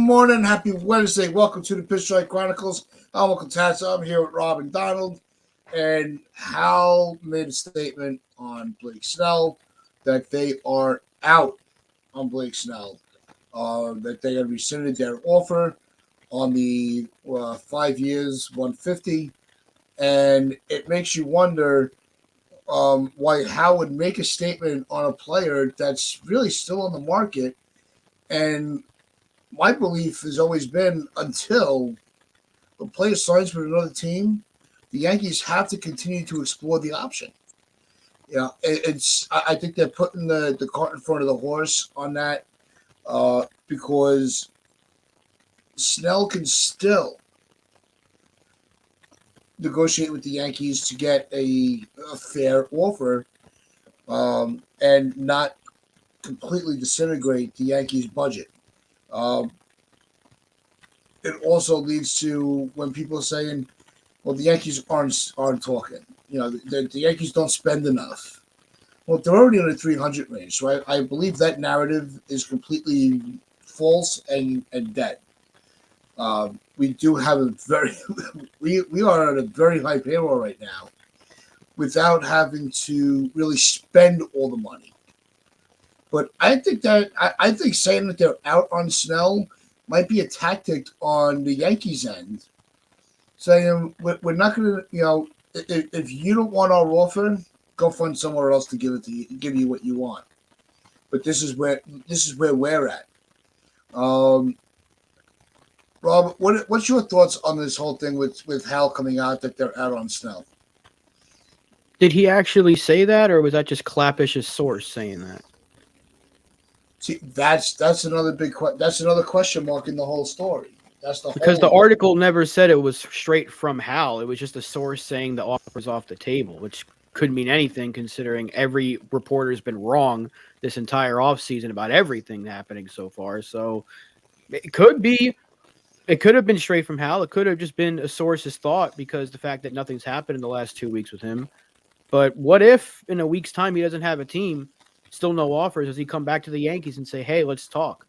morning. Happy Wednesday. Welcome to the Pitch Strike Chronicles. I'm Uncle Tazza. I'm here with Rob and Donald. And Hal made a statement on Blake Snell that they are out on Blake Snell, that they have rescinded their offer on the 5 years, 150. And it makes you wonder why Hal would make a statement on a player that's really still on the market. And my belief has always been until a player signs with another team, the Yankees have to continue to explore the option. I think they're putting the cart in front of the horse on that because Snell can still negotiate with the Yankees to get a fair offer and not completely disintegrate the Yankees' budget. It also leads to when people are saying, well, the Yankees aren't talking. The Yankees don't spend enough. Well, they're already in the 300 range, so I believe that narrative is completely false and dead. We do have we are at a very high payroll right now without having to really spend all the money. But I think saying that they're out on Snell might be a tactic on the Yankees' end, saying we're not going to, if you don't want our offer, go find somewhere else to give you what you want. But this is where we're at. Rob, what's your thoughts on this whole thing with Hal coming out that they're out on Snell? Did he actually say that, or was that just Clappish's source saying that? See, that's another that's another question mark in the whole story. Because the article never said it was straight from Hal. It was just a source saying the offer's off the table, which could mean anything considering every reporter's been wrong this entire offseason about everything happening so far. So it could have been straight from Hal. It could have just been a source's thought because the fact that nothing's happened in the last 2 weeks with him. But what if in a week's time he doesn't have a team, still no offers? Does he come back to the Yankees and say, hey, let's talk?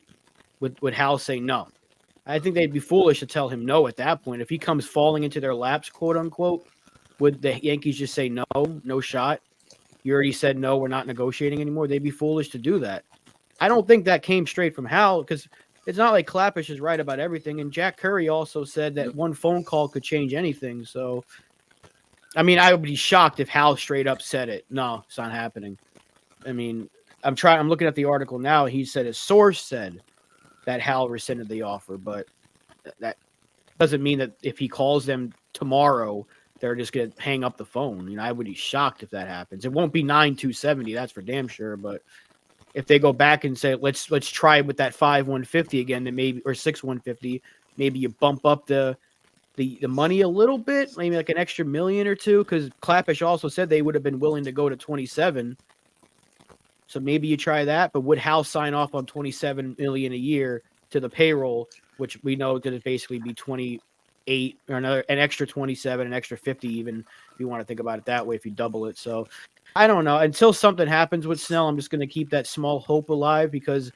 Would Hal say no? I think they'd be foolish to tell him no at that point. If he comes falling into their laps, quote unquote, would the Yankees just say no shot? You already said no, we're not negotiating anymore. They'd be foolish to do that. I don't think that came straight from Hal because it's not like Clappish is right about everything. And Jack Curry also said that one phone call could change anything. So, I mean, I would be shocked if Hal straight up said it. No, it's not happening. I mean, I'm looking at the article now. He said his source said that Hal rescinded the offer, but that doesn't mean that if he calls them tomorrow, they're just going to hang up the phone. I would be shocked if that happens. It won't be 9-270, that's for damn sure. But if they go back and say, let's try with that 5-150 again, then maybe, or 6-150, maybe you bump up the money a little bit, maybe like an extra $1 million or $2 million, because Clappish also said they would have been willing to go to 27. So maybe you try that, but would Hal sign off on $27 million a year to the payroll, which we know going to basically be 28 or an extra 27, an extra 50, even if you want to think about it that way, if you double it. So I don't know. Until something happens with Snell, I'm just going to keep that small hope alive because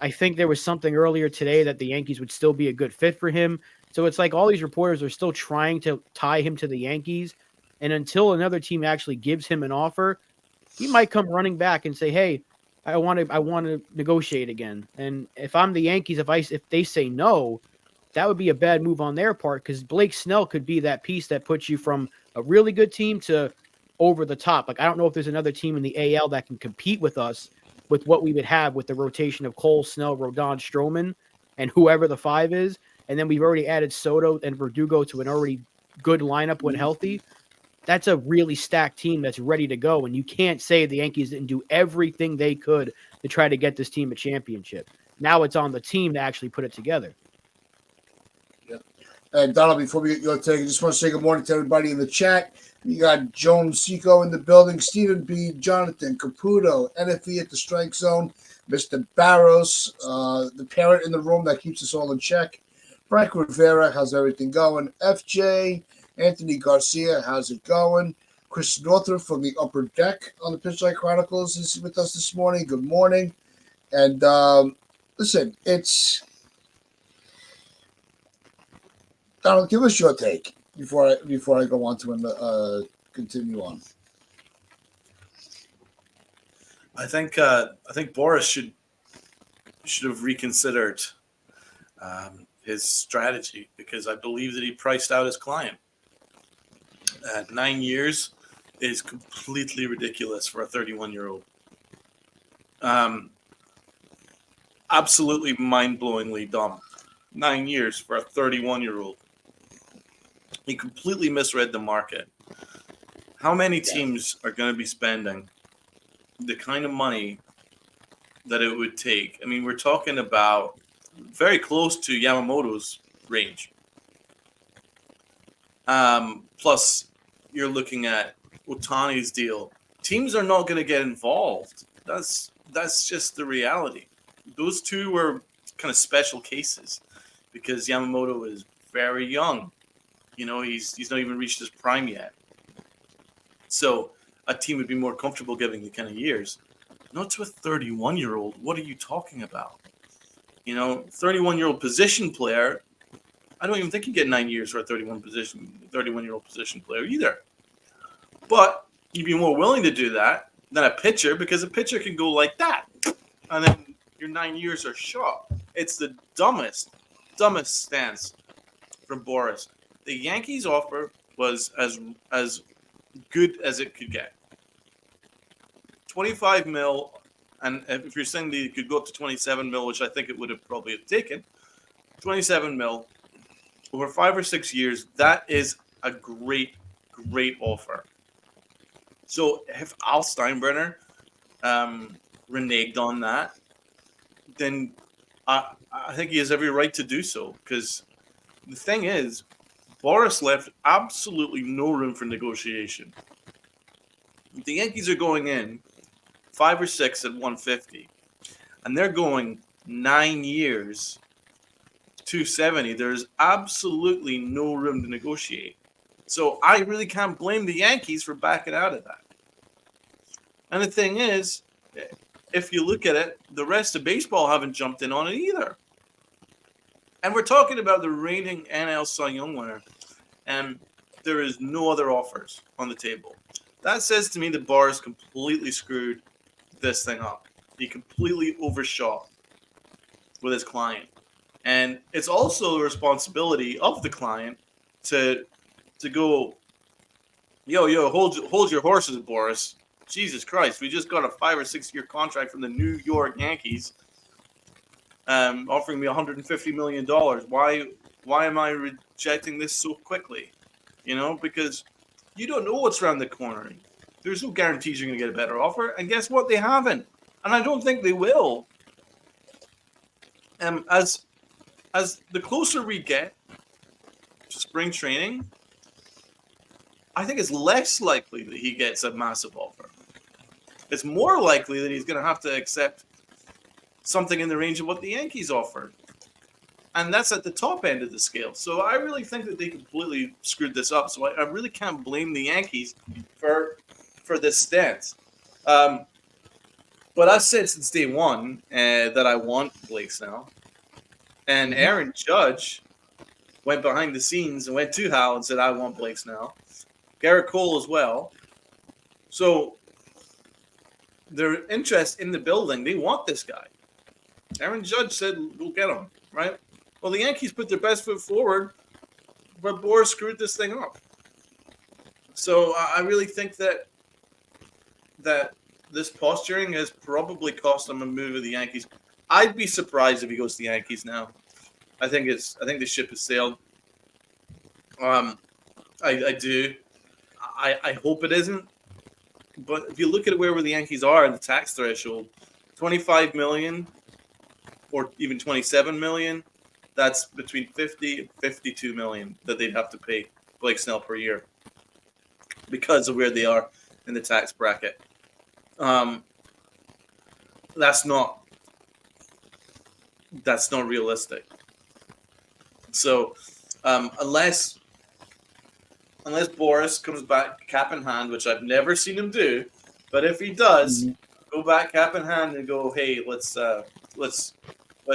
I think there was something earlier today that the Yankees would still be a good fit for him. So it's like all these reporters are still trying to tie him to the Yankees. And until another team actually gives him an offer, he might come running back and say, hey, I want to negotiate again. And if I'm the Yankees, if they say no, that would be a bad move on their part because Blake Snell could be that piece that puts you from a really good team to over the top. Like, I don't know if there's another team in the AL that can compete with us with what we would have with the rotation of Cole, Snell, Rodon, Stroman, and whoever the 5 is. And then we've already added Soto and Verdugo to an already good lineup when healthy. That's a really stacked team that's ready to go. And you can't say the Yankees didn't do everything they could to try to get this team a championship. Now it's on the team to actually put it together. Yep. And Donald, before we get your take, I just want to say good morning to everybody in the chat. You got Joan Seco in the building, Stephen B., Jonathan Caputo, NFE at the strike zone, Mr. Barros, the parent in the room that keeps us all in check. Frank Rivera, how's everything going? FJ, Anthony Garcia, how's it going? Chris Northrup from the upper deck on the Pitch Strike Chronicles is with us this morning. Good morning. And listen, it's Donald, give us your take before I go on to continue on. I think Boras should have reconsidered his strategy, because I believe that he priced out his client. 9 years is completely ridiculous for a 31-year-old. Absolutely mind-blowingly dumb. 9 years for a 31-year-old. He completely misread the market. How many teams are going to be spending the kind of money that it would take? I mean, we're talking about very close to Yamamoto's range. Plus, you're looking at Ohtani's deal. Teams are not going to get involved. That's just the reality. Those two were kind of special cases because Yamamoto is very young. You know, he's not even reached his prime yet. So a team would be more comfortable giving the kind of years. Not to a 31-year-old. What are you talking about? You know, 31-year-old position player. I don't even think you get 9 years for a 31-year-old position player either. But you'd be more willing to do that than a pitcher, because a pitcher can go like that, and then your 9 years are shot. It's the dumbest stance from Boras. The Yankees' offer was as good as it could get. 25 mil, and if you're saying they could go up to 27 mil, which I think it would have probably taken, 27 mil over 5 or 6 years, that is a great offer. So if Al Steinbrenner reneged on that, then I think he has every right to do so, because the thing is, Boras left absolutely no room for negotiation. The Yankees are going in 5 or 6 at 150, and they're going 9 years, 270. There's absolutely no room to negotiate. So I really can't blame the Yankees for backing out of that. And the thing is, if you look at it, the rest of baseball haven't jumped in on it either. And we're talking about the reigning NL Cy Young winner, and there is no other offers on the table. That says to me that Boras completely screwed this thing up. He completely overshot with his client. And it's also the responsibility of the client to go, yo, hold your horses, Boras. Jesus Christ, we just got a 5 or 6 year contract from the New York Yankees, offering me $150 million. Why am I rejecting this so quickly? You know, because you don't know what's around the corner. There's no guarantees you're going to get a better offer. And guess what? They haven't. And I don't think they will. As the closer we get to spring training, I think it's less likely that he gets a massive offer. It's more likely that he's going to have to accept something in the range of what the Yankees offered. And that's at the top end of the scale. So I really think that they completely screwed this up. So I really can't blame the Yankees for this stance. But I've said since day one that I want Blake Snell. And Aaron Judge went behind the scenes and went to Hal and said, I want Blake Snell. Garrett Cole as well. So their interest in the building, they want this guy. Aaron Judge said, we'll get him, right? Well, the Yankees put their best foot forward, but Boras screwed this thing up. So I really think that this posturing has probably cost him a move of the Yankees. I'd be surprised if he goes to the Yankees now. I think the ship has sailed. I do. I hope it isn't. But if you look at where the Yankees are in the tax threshold, $25 million or even $27 million, that's between $50 and $52 million that they'd have to pay Blake Snell per year because of where they are in the tax bracket. That's not realistic. So unless Boras comes back cap in hand, which I've never seen him do, but if he does, go back cap in hand and go, hey, let's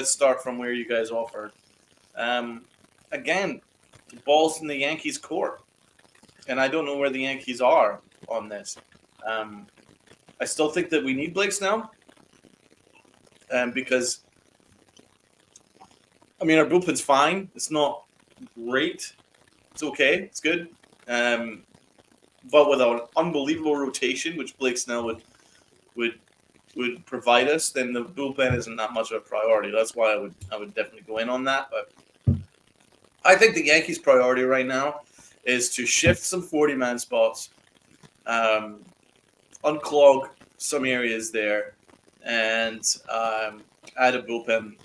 start from where you guys offered. Again, the ball's in the Yankees' court, and I don't know where the Yankees are on this. I still think that we need Blake Snell, because I mean our bullpen's fine. It's not great. It's okay. It's good. But with an unbelievable rotation, which Blake Snell would provide us, then the bullpen isn't that much of a priority. That's why I would definitely go in on that. But I think the Yankees' priority right now is to shift some 40-man spots, unclog some areas there, and add a bullpen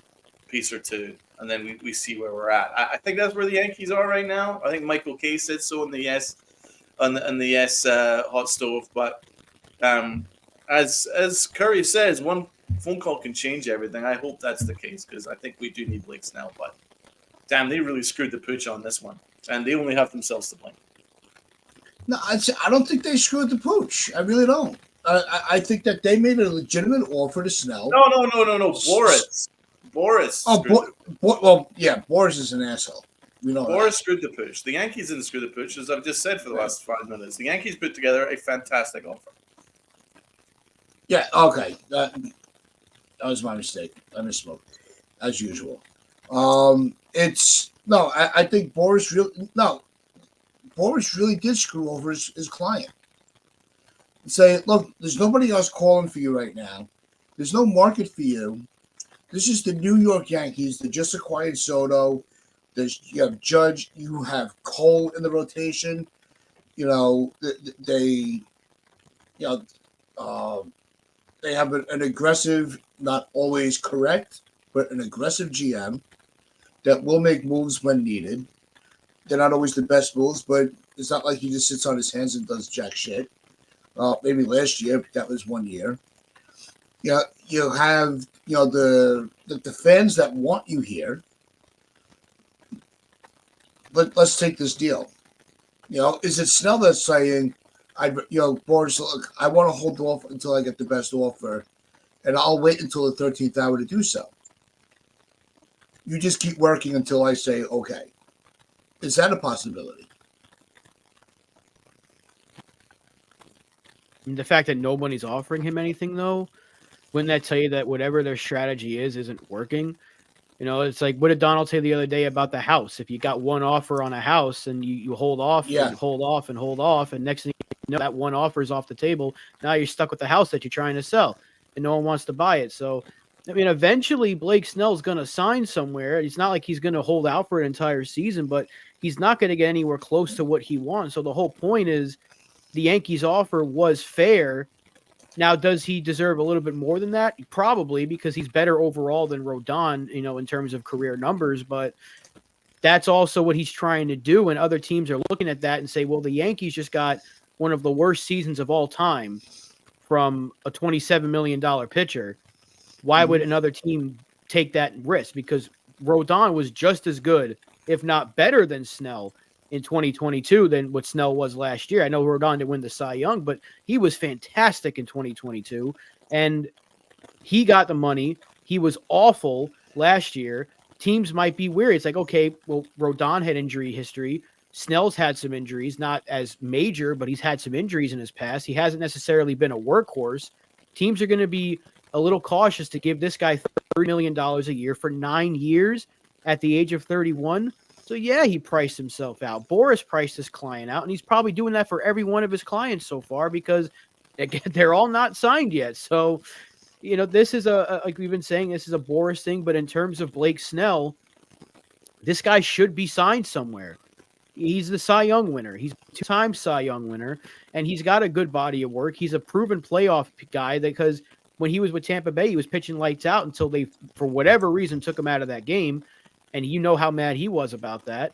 piece or two, and then we see where we're at. I think that's where the Yankees are right now. I think Michael Kay said so in the yes hot stove, but as Curry says, one phone call can change everything. I hope that's the case because I think we do need Blake Snell, but damn, they really screwed the pooch on this one, and they only have themselves to blame. No, I don't think they screwed the pooch. I really don't. I think that they made a legitimate offer to Snell. No. Boras. Well, yeah, Boras is an asshole. We know Boras that. screwed the pooch. The Yankees didn't screw the pooch, as I've just said for the last 5 minutes. The Yankees put together a fantastic offer. Yeah, okay. That was my mistake. I misspoke, as usual. I think Boras really did screw over his client. Say, look, there's nobody else calling for you right now. There's no market for you. This is the New York Yankees. They just acquired Soto. You have Judge. You have Cole in the rotation. You know, they have an aggressive, not always correct, but an aggressive GM that will make moves when needed. They're not always the best moves, but it's not like he just sits on his hands and does jack shit. Maybe last year, but that was 1 year. Yeah, you have the fans that want you here. But let's take this deal. Is it Snell that's saying, Boras, look, I want to hold off until I get the best offer, and I'll wait until the 13th hour to do so. You just keep working until I say okay. Is that a possibility? And the fact that nobody's offering him anything, though, wouldn't that tell you that whatever their strategy isn't working? It's like, what did Donald say the other day about the house? If you got one offer on a house and you hold off, and you hold off and hold off, and next thing you know, that one offer is off the table. Now you're stuck with the house that you're trying to sell, and no one wants to buy it. So, I mean, eventually Blake Snell's going to sign somewhere. It's not like he's going to hold out for an entire season, but he's not going to get anywhere close to what he wants. So the whole point is the Yankees offer was fair. Now, does he deserve a little bit more than that? Probably, because he's better overall than Rodon, in terms of career numbers. But that's also what he's trying to do. And other teams are looking at that and say, well, the Yankees just got one of the worst seasons of all time from a $27 million pitcher. Why would another team take that risk? Because Rodon was just as good, if not better than Snell in 2022 than what Snell was last year. I know Rodon didn't win the Cy Young, but he was fantastic in 2022, and he got the money. He was awful last year. Teams might be weary. It's like, okay, well, Rodon had injury history. Snell's had some injuries, not as major, but he's had some injuries in his past. He hasn't necessarily been a workhorse. Teams are going to be a little cautious to give this guy $30 million a year for 9 years at the age of 31. So, yeah, he priced himself out. Boras priced his client out, and he's probably doing that for every one of his clients so far because, again, they're all not signed yet. So, this is like we've been saying, this is a Boras thing, but in terms of Blake Snell, this guy should be signed somewhere. He's the Cy Young winner. He's a 2-time Cy Young winner, and he's got a good body of work. He's a proven playoff guy because when he was with Tampa Bay, he was pitching lights out until they, for whatever reason, took him out of that game. And you know how mad he was about that.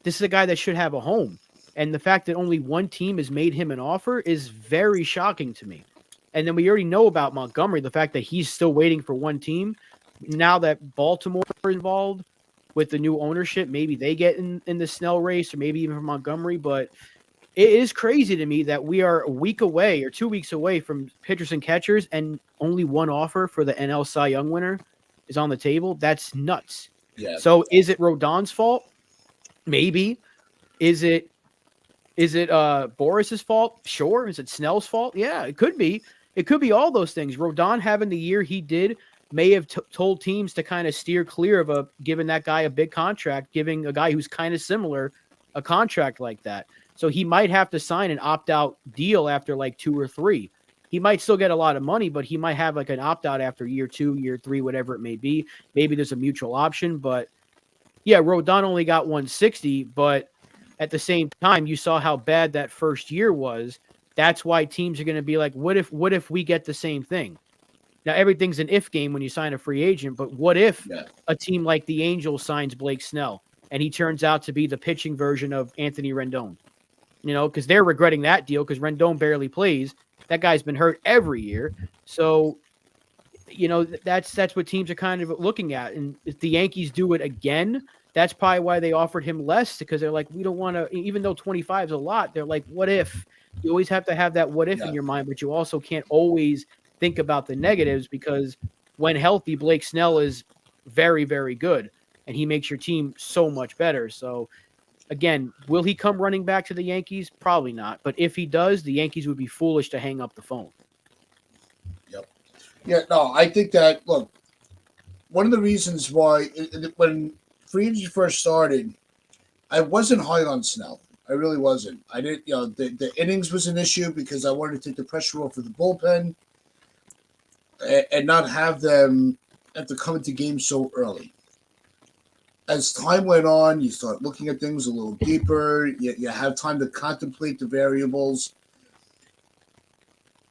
This is a guy that should have a home. And the fact that only one team has made him an offer is very shocking to me. And then we already know about Montgomery, the fact that he's still waiting for one team. Now that Baltimore is involved with the new ownership, maybe they get in the Snell race or maybe even for Montgomery. But it is crazy to me that we are a week away or 2 weeks away from pitchers and catchers and only one offer for the NL Cy Young winner is on the table. That's nuts. Yeah. So is it Rodon's fault? Maybe. Is it Boras's fault? Sure. Is it Snell's fault? Yeah, it could be. It could be all those things. Rodon having the year he did may have told teams to kind of steer clear of giving that guy a big contract, giving a guy who's kind of similar a contract like that. So he might have to sign an opt-out deal after like 2 or 3. He might still get a lot of money, but he might have like an opt-out after year 2, year 3, whatever it may be. Maybe there's a mutual option, but yeah, Rodon only got 160, but at the same time, you saw how bad that first year was. That's why teams are going to be like, what if we get the same thing? Now, everything's an if game when you sign a free agent, but what if a team like the Angels signs Blake Snell and he turns out to be the pitching version of Anthony Rendon? You know, because they're regretting that deal because Rendon barely plays. That guy's been hurt every year. So, you know, that's what teams are kind of looking at. And if the Yankees do it again, that's probably why they offered him less, because they're like, we don't want to, even though 25 is a lot, they're like, what if? You always have to have that what if in your mind, but you also can't always think about the negatives, because when healthy, Blake Snell is very, very good, and he makes your team so much better. So, again, will he come running back to the Yankees? Probably not. But if he does, the Yankees would be foolish to hang up the phone. Yep. Yeah, no, I think that, look, one of the reasons why when free agency first started, I wasn't high on Snell. I really wasn't. I didn't, you know, the innings was an issue because I wanted to take the pressure off of the bullpen and not have them have to come into games so early. As time went on, you start looking at things a little deeper. You have time to contemplate the variables.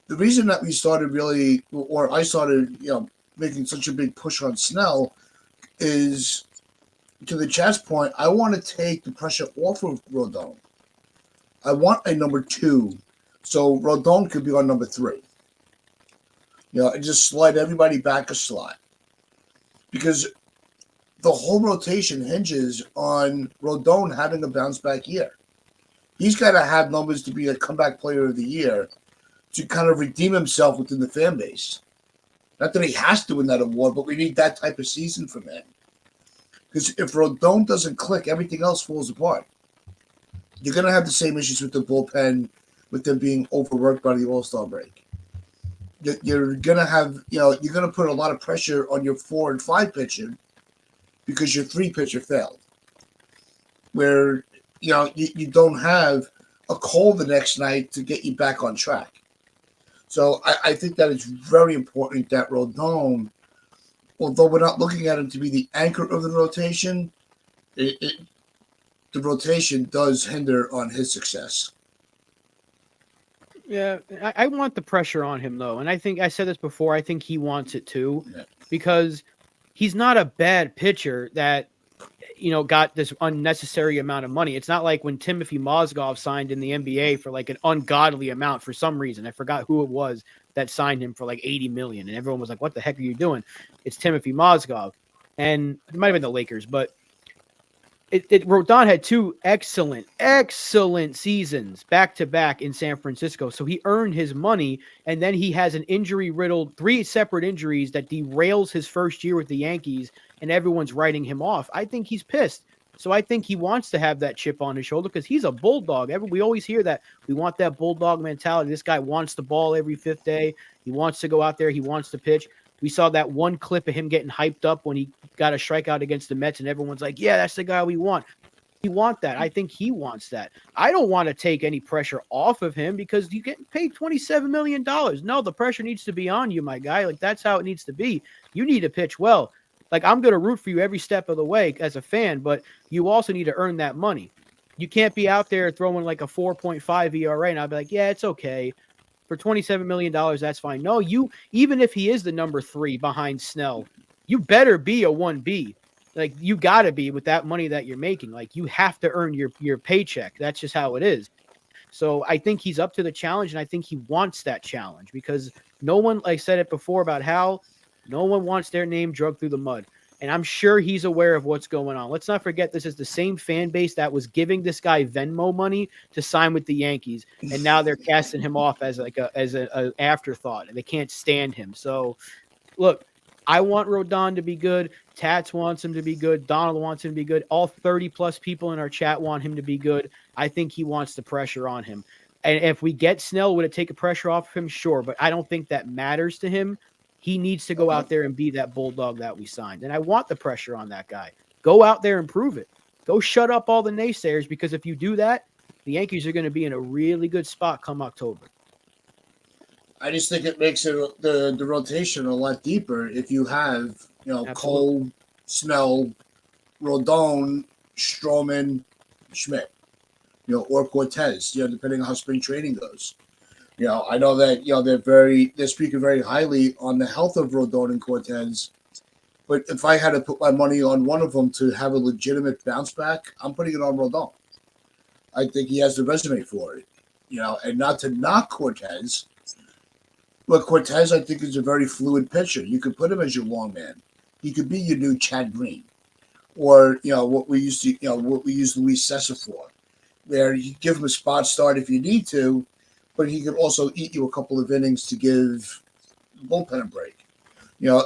The reason that we started really, or I started, you know, making such a big push on Snell is, to the chat's point, I want to take the pressure off of Rodon. I want a number 2, so Rodon could be on number 3. You know, and just slide everybody back a slot. Because the whole rotation hinges on Rodon having a bounce back year. He's got to have numbers to be a comeback player of the year to kind of redeem himself within the fan base. Not that he has to win that award, but we need that type of season from him. Because if Rodon doesn't click, everything else falls apart. You're going to have the same issues with the bullpen, with them being overworked by the All-Star break. You're going to have, you know, you're going to put a lot of pressure on your 4 and 5 pitcher because your 3 pitcher failed. Where, you know, you don't have a call the next night to get you back on track. So I think that it's very important that Rodon, although we're not looking at him to be the anchor of the rotation, the rotation does hinder on his success. Yeah, I want the pressure on him, though. And I think I said this before. I think he wants it, too, because he's not a bad pitcher that, you know, got this unnecessary amount of money. It's not like when Timothy Mozgov signed in the NBA for like an ungodly amount for some reason. I forgot who it was that signed him for like $80 million. And everyone was like, what the heck are you doing? It's Timothy Mozgov. And it might have been the Lakers, but Rodon had 2 excellent seasons back-to-back in San Francisco. So he earned his money, and then he has an injury-riddled 3 separate injuries that derails his first year with the Yankees, and everyone's writing him off. I think he's pissed. So I think he wants to have that chip on his shoulder because he's a bulldog. We always hear that. We want that bulldog mentality. This guy wants the ball every 5th day. He wants to go out there. He wants to pitch. We saw that one clip of him getting hyped up when he got a strikeout against the Mets, and everyone's like, yeah, that's the guy we want. We want that. I think he wants that. I don't want to take any pressure off of him because you get paid $27 million. No, the pressure needs to be on you, my guy. Like, that's how it needs to be. You need to pitch well. Like, I'm going to root for you every step of the way as a fan, but you also need to earn that money. You can't be out there throwing like a 4.5 ERA, and I'll be like, yeah, it's okay. For $27 million, that's fine. No, even if he is the number 3 behind Snell, you better be a 1B. Like, you got to be with that money that you're making. Like, you have to earn your paycheck. That's just how it is. So I think he's up to the challenge, and I think he wants that challenge because no one, like I said it before about Hal, no one wants their name dragged through the mud. And I'm sure he's aware of what's going on. Let's not forget this is the same fan base that was giving this guy Venmo money to sign with the Yankees, and now they're casting him off as an afterthought, and they can't stand him. So, look, I want Rodon to be good. Tats wants him to be good. Donald wants him to be good. All 30-plus people in our chat want him to be good. I think he wants the pressure on him. And if we get Snell, would it take a pressure off of him? Sure, but I don't think that matters to him. He needs to go out there and be that bulldog that we signed. And I want the pressure on that guy. Go out there and prove it. Go shut up all the naysayers, because if you do that, the Yankees are going to be in a really good spot come October. I just think it makes it the rotation a lot deeper if you have, Absolutely. Cole, Snell, Rodon, Stroman, Schmidt, or Cortez, depending on how spring training goes. I know that, they're speaking very highly on the health of Rodon and Cortez. But if I had to put my money on one of them to have a legitimate bounce back, I'm putting it on Rodon. I think he has the resume for it, and not to knock Cortez. But Cortez, I think, is a very fluid pitcher. You could put him as your long man. He could be your new Chad Green, or what we used Luis Cessa for, where you give him a spot start if you need to, but he could also eat you a couple of innings to give the bullpen a break.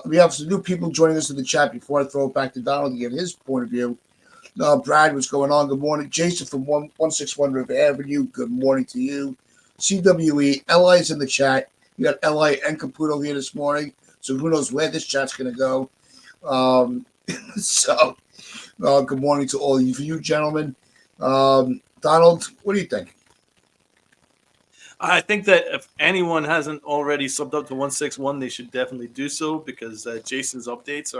We have some new people joining us in the chat before I throw it back to Donald to get his point of view. Brad, what's going on? Good morning. Jason from 161 River Avenue. Good morning to you. CWE, Li's in the chat. You got Li and Caputo here this morning, so who knows where this chat's going to go. Good morning to all of you gentlemen. Donald, what do you think? I think that if anyone hasn't already subbed up to 161, they should definitely do so, because Jason's updates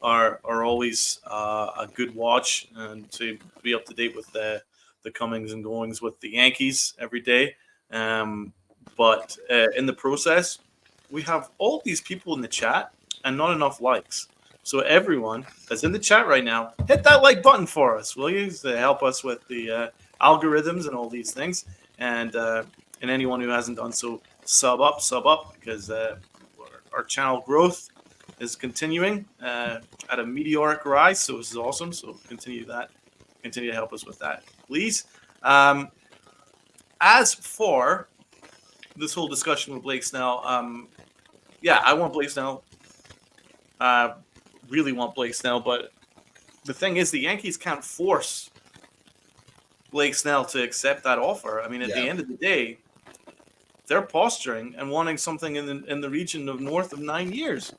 are always a good watch, and to be up to date with the comings and goings with the Yankees every day. But in the process, we have all these people in the chat and not enough likes. So everyone that's in the chat right now, hit that like button for us, will you? To help us with the algorithms and all these things. And anyone who hasn't done so, sub up, because our channel growth is continuing at a meteoric rise. So this is awesome. So continue that. Continue to help us with that, please. As for this whole discussion with Blake Snell, I want Blake Snell. Really want Blake Snell, but the thing is, the Yankees can't force Blake Snell to accept that offer. I mean, at the end of the day, they're posturing and wanting something in the region of north of 9 years,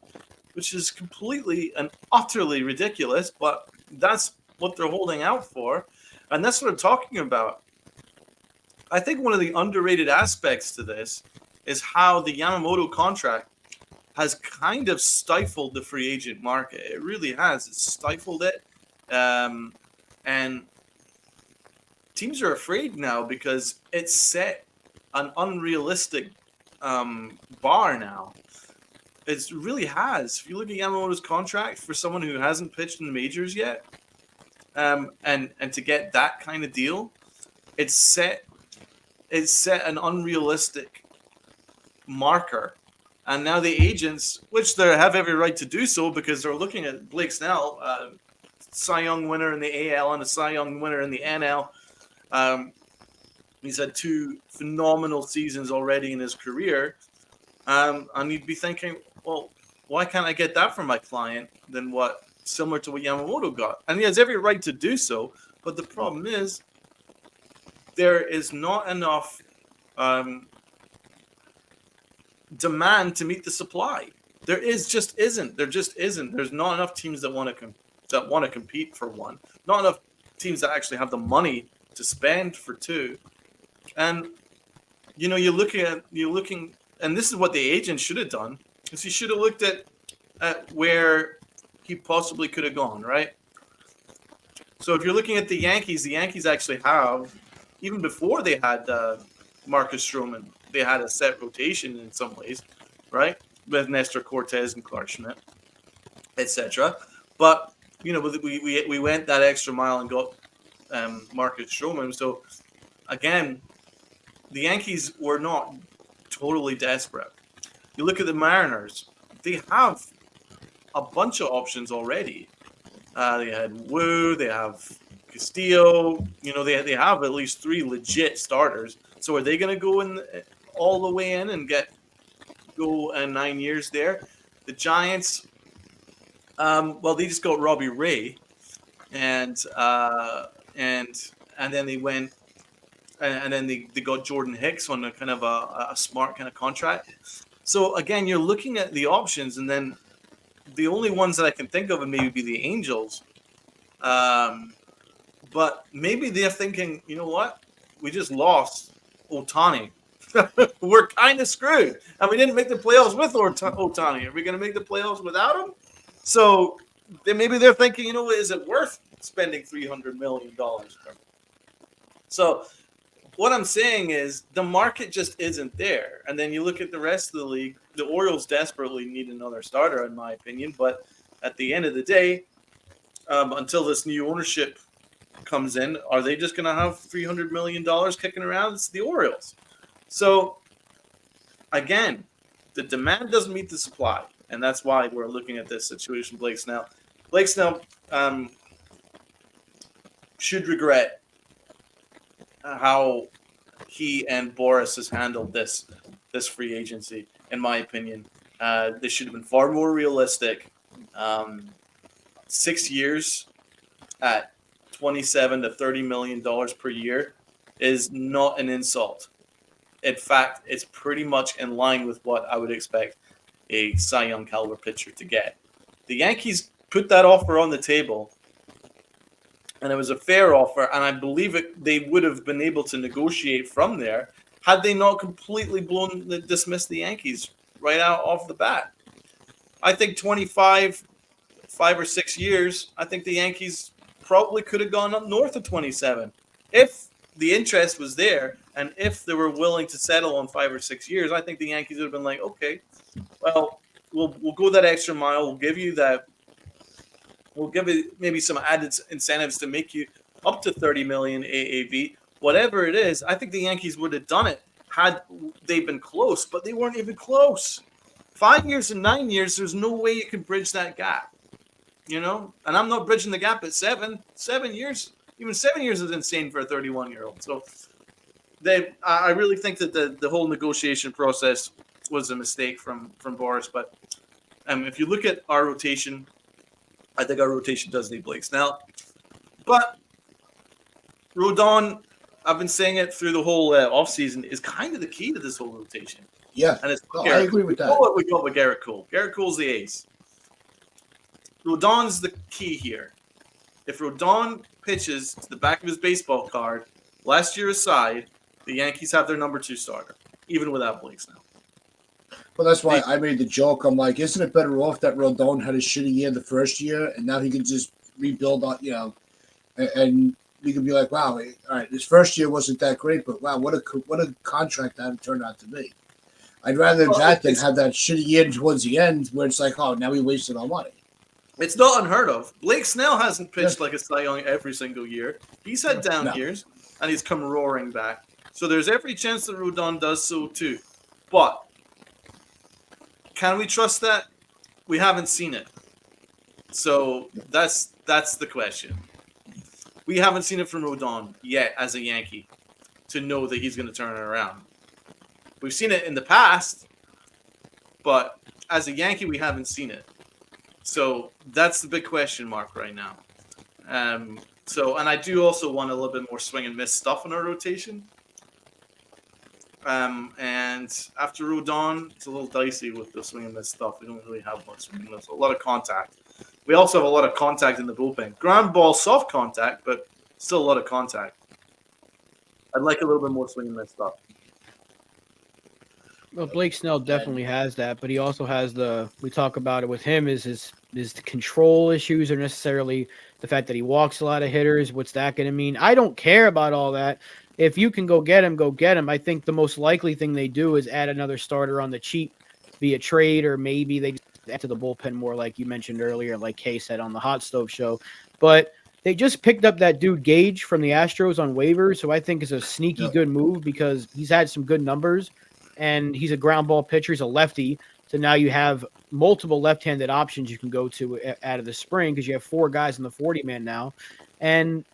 which is completely and utterly ridiculous, but that's what they're holding out for, and that's what I'm talking about. I think one of the underrated aspects to this is how the Yamamoto contract has kind of stifled the free agent market. It really has. It's stifled it. And teams are afraid now because it's set an unrealistic bar now. It really has. If you look at Yamamoto's contract for someone who hasn't pitched in the majors yet, and to get that kind of deal, it's set an unrealistic marker. And now the agents, which they have every right to do so, because they're looking at Blake Snell, Cy Young winner in the AL and a Cy Young winner in the NL. He's had 2 phenomenal seasons already in his career. And you'd be thinking, well, why can't I get that from my client than similar to what Yamamoto got? And he has every right to do so. But the problem is, there is not enough demand to meet the supply. There just isn't. There's not enough teams that want to compete for one. Not enough teams that actually have the money to spend for 2. And you're looking, and this is what the agent should have done, is he should have looked at where he possibly could have gone, right? So if you're looking at the Yankees actually have, even before they had Marcus Stroman, they had a set rotation in some ways, right? With Nestor Cortez and Clark Schmidt, etc. But we went that extra mile and got Marcus Stroman. So again, the Yankees were not totally desperate. You look at the Mariners; they have a bunch of options already. They had Wu, they have Castillo. They have at least 3 legit starters. So are they going to go in all the way in and go 9 years there? The Giants, Well, they just got Robbie Ray, and then they went and then they got Jordan Hicks on a kind of a smart kind of contract. So again, you're looking at the options, and then the only ones that I can think of would maybe be the Angels. But maybe they're thinking, you know what? We just lost Ohtani. We're kind of screwed. And we didn't make the playoffs with Ohtani. Are we going to make the playoffs without him? So maybe they're thinking, you know what? Is it worth spending $300 million? So what I'm saying is the market just isn't there. And then you look at the rest of the league. The Orioles desperately need another starter, in my opinion. But at the end of the day, until this new ownership comes in, are they just going to have $300 million kicking around? It's the Orioles. So, again, the demand doesn't meet the supply, and that's why we're looking at this situation. Blake Snell should regret how he and Boras has handled this free agency, in my opinion. They should have been far more realistic. 6 years at $27 to $30 million per year is not an insult. In fact, it's pretty much in line with what I would expect a Cy Young caliber pitcher to get. The Yankees put that offer on the table, and it was a fair offer, and I believe they would have been able to negotiate from there had they not completely dismissed the Yankees right out off the bat. I think 5 or 6 years, I think the Yankees probably could have gone up north of 27 if the interest was there, and if they were willing to settle on 5 or 6 years. I think the Yankees would have been like, okay, well, we'll go that extra mile. We'll give you that. We'll give it maybe some added incentives to make you up to 30 million AAV, whatever it is. I think the Yankees would have done it had they been close, but they weren't even close. 5 years and 9 years, there's no way you can bridge that gap, and I'm not bridging the gap at 7 years. Even 7 years is insane for a 31-year-old. So I really think that the whole negotiation process was a mistake from Boras. But if you look at our rotation, I think our rotation does need Blake Snell. But Rodon, I've been saying it through the whole offseason, is kind of the key to this whole rotation. Yeah, and it's I agree with that. What we got with Garrett Cole. Garrett Cole's the ace. Rodon's the key here. If Rodon pitches to the back of his baseball card, last year aside, the Yankees have their number 2 starter, even without Blake Snell. Well, that's why I made the joke. I'm like, isn't it better off that Rodon had a shitty year the first year, and now he can just rebuild on, and we could be like, wow, all right, his first year wasn't that great, but wow, what a contract that turned out to be. I'd rather that than have that shitty year towards the end where it's like, oh, now we wasted our money. It's not unheard of. Blake Snell hasn't pitched like a Cy Young every single year. He's had down years, and he's come roaring back. So there's every chance that Rodon does so too. But can we trust that? We haven't seen it. So that's the question. We haven't seen it from Rodon yet as a Yankee to know that he's going to turn it around. We've seen it in the past, but as a Yankee, we haven't seen it. So that's the big question mark right now. And I do also want a little bit more swing and miss stuff in our rotation. And after Rodon, it's a little dicey with the swing and miss stuff. We don't really have much swing and miss. A lot of contact. We also have a lot of contact in the bullpen. Ground ball, soft contact, but still a lot of contact. I'd like a little bit more swing and miss stuff. Well, Blake Snell definitely has that, but he also has we talk about it with him is his control issues, or necessarily the fact that he walks a lot of hitters. What's that going to mean? I don't care about all that. If you can go get him, go get him. I think the most likely thing they do is add another starter on the cheap via trade, or maybe they just add to the bullpen more, like you mentioned earlier, like Kay said on the Hot Stove Show. But they just picked up that dude Gage from the Astros on waivers, who I think is a sneaky good move because he's had some good numbers. And he's a ground ball pitcher. He's a lefty. So now you have multiple left-handed options you can go to out of the spring because you have 4 guys in the 40-man now. And,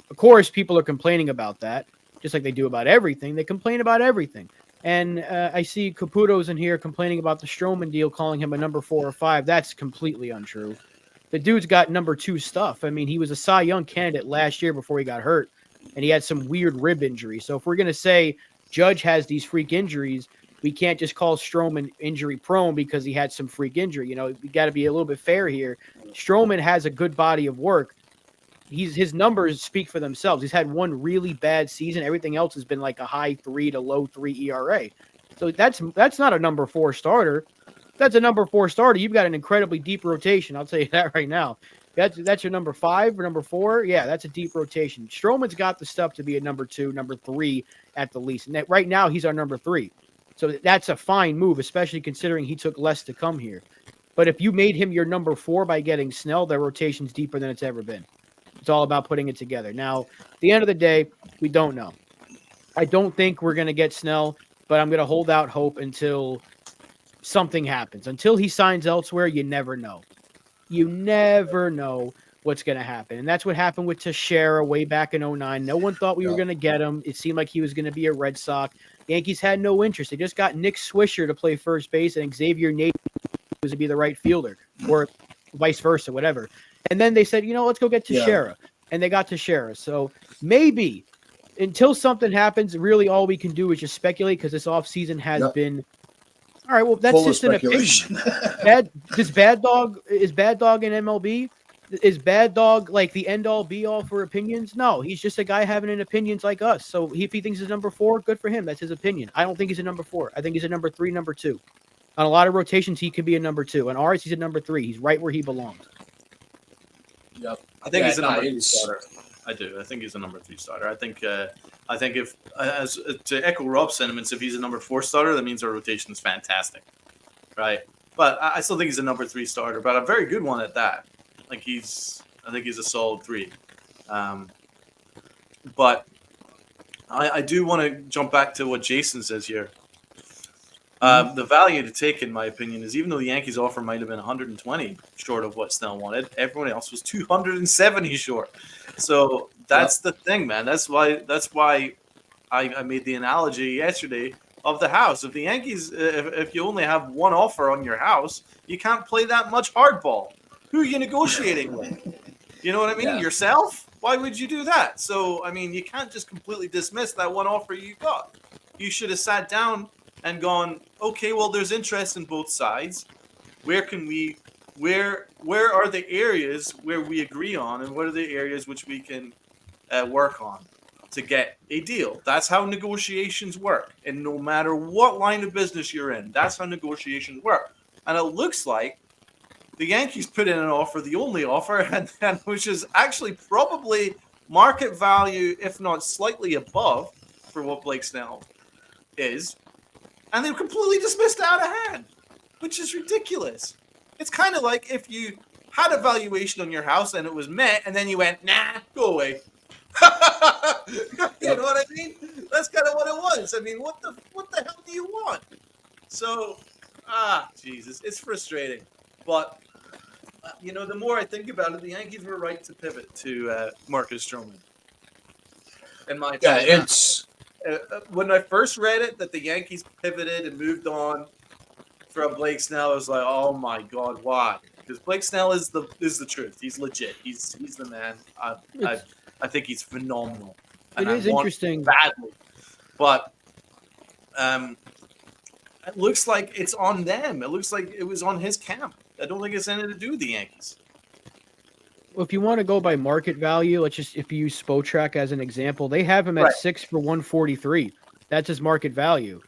of course, people are complaining about that, just like they do about everything. They complain about everything. And I see Caputo's in here complaining about the Stroman deal, calling him a number 4 or 5. That's completely untrue. The dude's got number 2 stuff. I mean, he was a Cy Young candidate last year before he got hurt, and he had some weird rib injury. So if we're going to say Judge has these freak injuries, we can't just call Stroman injury prone because he had some freak injury. We got to be a little bit fair here. Stroman has a good body of work. His numbers speak for themselves. He's had one really bad season. Everything else has been like a high 3 to low 3 ERA. So that's not a number 4 starter. That's a number 4 starter. You've got an incredibly deep rotation. I'll tell you that right now. That's your number 5 or number 4. Yeah, that's a deep rotation. Stroman's got the stuff to be a number 2, number 3 at the least. And right now he's our number 3. So that's a fine move, especially considering he took less to come here. But if you made him your number 4 by getting Snell, their rotation's deeper than it's ever been. It's all about putting it together. Now, at the end of the day, we don't know. I don't think we're going to get Snell, but I'm going to hold out hope until something happens. Until he signs elsewhere, you never know. You never know what's going to happen. And that's what happened with Teixeira way back in 2009. No one thought we were going to get him. It seemed like he was going to be a Red Sox. Yankees had no interest. They just got Nick Swisher to play first base and Xavier Nate was to be the right fielder, or vice versa, whatever. And then they said, let's go get Teixeira. And they got Teixeira. So maybe until something happens, really all we can do is just speculate because this offseason has been all right. Well, that's just an opinion. Is Bad Dog in MLB? Is Bad Dog like the end all be all for opinions? No, he's just a guy having an opinions like us. So if he thinks he's number 4, good for him. That's his opinion. I don't think he's a number 4. I think he's a number 3, number 2. On a lot of rotations, he could be a number 2. On ours, he's a number 3. He's right where he belongs. Yep. I think he's a number 3 starter. I do. I think he's a number 3 starter. I think if to echo Rob's sentiments, if he's a number 4 starter, that means our rotation is fantastic, right? But I still think he's a number 3 starter, but a very good one at that. I think he's a solid 3. But I do want to jump back to what Jason says here. The value to take, in my opinion, is even though the Yankees offer might have been 120 short of what Snell wanted, everyone else was 270 short. So that's the thing, man. That's why I made the analogy yesterday of the house. If the Yankees, if you only have one offer on your house, you can't play that much hardball. Who are you negotiating with? You know what I mean? Yeah. Yourself? Why would you do that? So, I mean, you can't just completely dismiss that one offer you got. You should have sat down and gone, okay, well, there's interest in both sides. Where are the areas where we agree on, and what are the areas which we can work on to get a deal? That's how negotiations work. And no matter what line of business you're in, that's how negotiations work. And it looks like the Yankees put in an offer, the only offer, and which is actually probably market value, if not slightly above, for what Blake Snell is. And they were completely dismissed out of hand, which is ridiculous. It's kind of like if you had a valuation on your house and it was met, and then you went, nah, go away. You know what I mean? That's kind of what it was. I mean, what the hell do you want? So, Jesus, it's frustrating. But, the more I think about it, the Yankees were right to pivot to Marcus Stroman. In my opinion. Yeah, it's... when I first read it, that the Yankees pivoted and moved on from Blake Snell, I was like, oh my God, why? Because Blake Snell is the truth. He's legit. He's the man. I think he's phenomenal. And it is interesting. Badly. But it looks like it's on them. It looks like it was on his camp. I don't think it's anything to do with the Yankees. Well, if you want to go by market value, if you use Spotrac as an example, they have him at 6 for 143. That's his market value.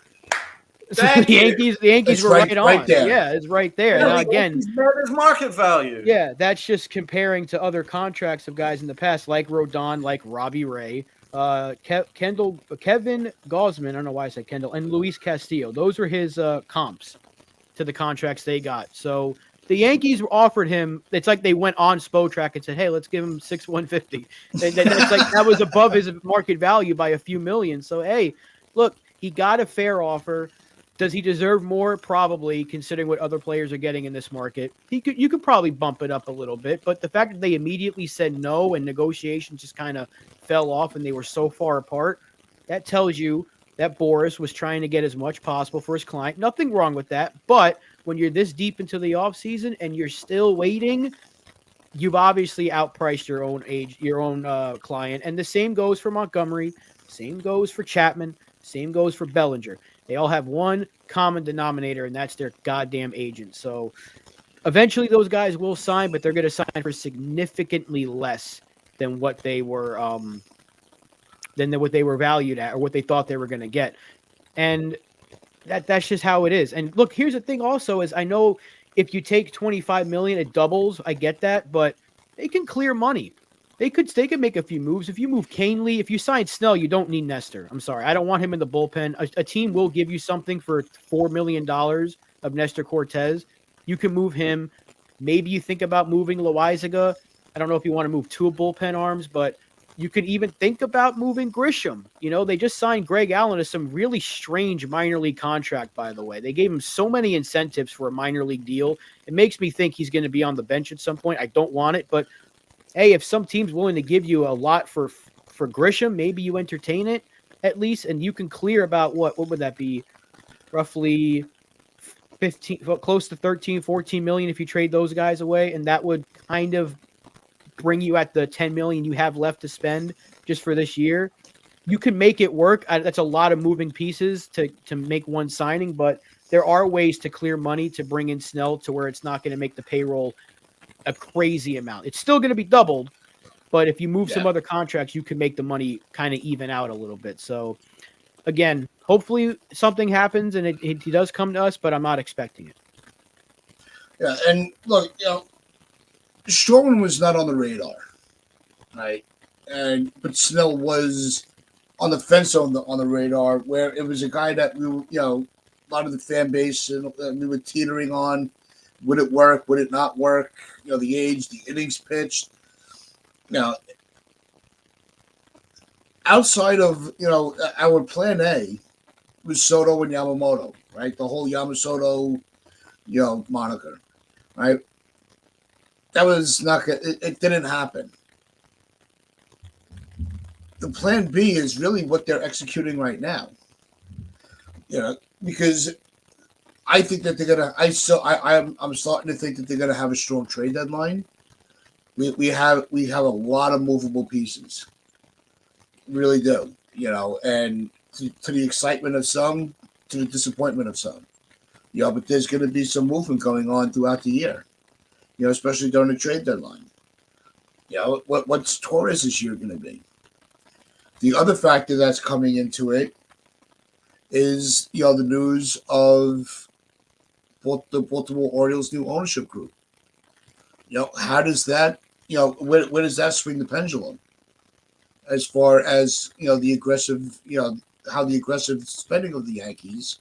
So the Yankees were right on. Right there. Yeah, it's right there. Now again, his market value. Yeah, that's just comparing to other contracts of guys in the past, like Rodon, like Robbie Ray, Kevin Gausman. I don't know why I said Kendall, and Luis Castillo. Those were his comps to the contracts they got. So the Yankees offered him. It's like they went on Spotrac and said, "Hey, let's give him 6,150." It's like that was above his market value by a few million. So hey, look, he got a fair offer. Does he deserve more? Probably, considering what other players are getting in this market. You could probably bump it up a little bit, but the fact that they immediately said no and negotiations just kind of fell off and they were so far apart, that tells you that Boras was trying to get as much possible for his client. Nothing wrong with that, but when you're this deep into the offseason and you're still waiting, you've obviously outpriced your own client, and the same goes for Montgomery, same goes for Chapman, same goes for Bellinger. They all have one common denominator, and that's their goddamn agent. So eventually, those guys will sign, but they're going to sign for significantly less than what they were valued at, or what they thought they were going to get. And that's just how it is. And look, here's the thing also is I know if you take 25 million, it doubles. I get that, but they can clear money. They could make a few moves. If you move Canely, if you sign Snell, you don't need Nestor. I'm sorry. I don't want him in the bullpen. A team will give you something for $4 million of Nestor Cortez. You can move him. Maybe you think about moving Loizaga. I don't know if you want to move two bullpen arms, but you could even think about moving Grisham. You know, they just signed Greg Allen to some really strange minor league contract, by the way. They gave him so many incentives for a minor league deal. It makes me think he's going to be on the bench at some point. I don't want it, but hey, if some team's willing to give you a lot for Grisham, maybe you entertain it at least, and you can clear about what would that be? Roughly 15, close to 13, 14 million if you trade those guys away, and that would kind of bring you at the 10 million you have left to spend just for this year. You can make it work. That's a lot of moving pieces to make one signing, but there are ways to clear money to bring in Snell to where it's not going to make the payroll a crazy amount. It's still going to be doubled, but if you move some other contracts, you can make the money kind of even out a little bit. So again, hopefully something happens and he does come to us, but I'm not expecting it. Yeah, and look, Stroman was not on the radar, right? But Snell was on the fence on the radar, where it was a guy that we were, a lot of the fan base and we were teetering on. Would it work? Would it not work? The age, the innings pitched. Outside of our plan A was Soto and Yamamoto, right? The whole Yamamoto, moniker, right? That was not good. It didn't happen. The plan B is really what they're executing right now. Because I think that they're gonna. I'm starting to think that they're gonna have a strong trade deadline. We have a lot of movable pieces. Really do, and to the excitement of some, to the disappointment of some. But there's going to be some movement going on throughout the year. Especially during the trade deadline. What's Torres' year going to be? The other factor that's coming into it is, the news of the Baltimore Orioles' new ownership group. How does that, where does that swing the pendulum? As far as, the aggressive, how the aggressive spending of the Yankees,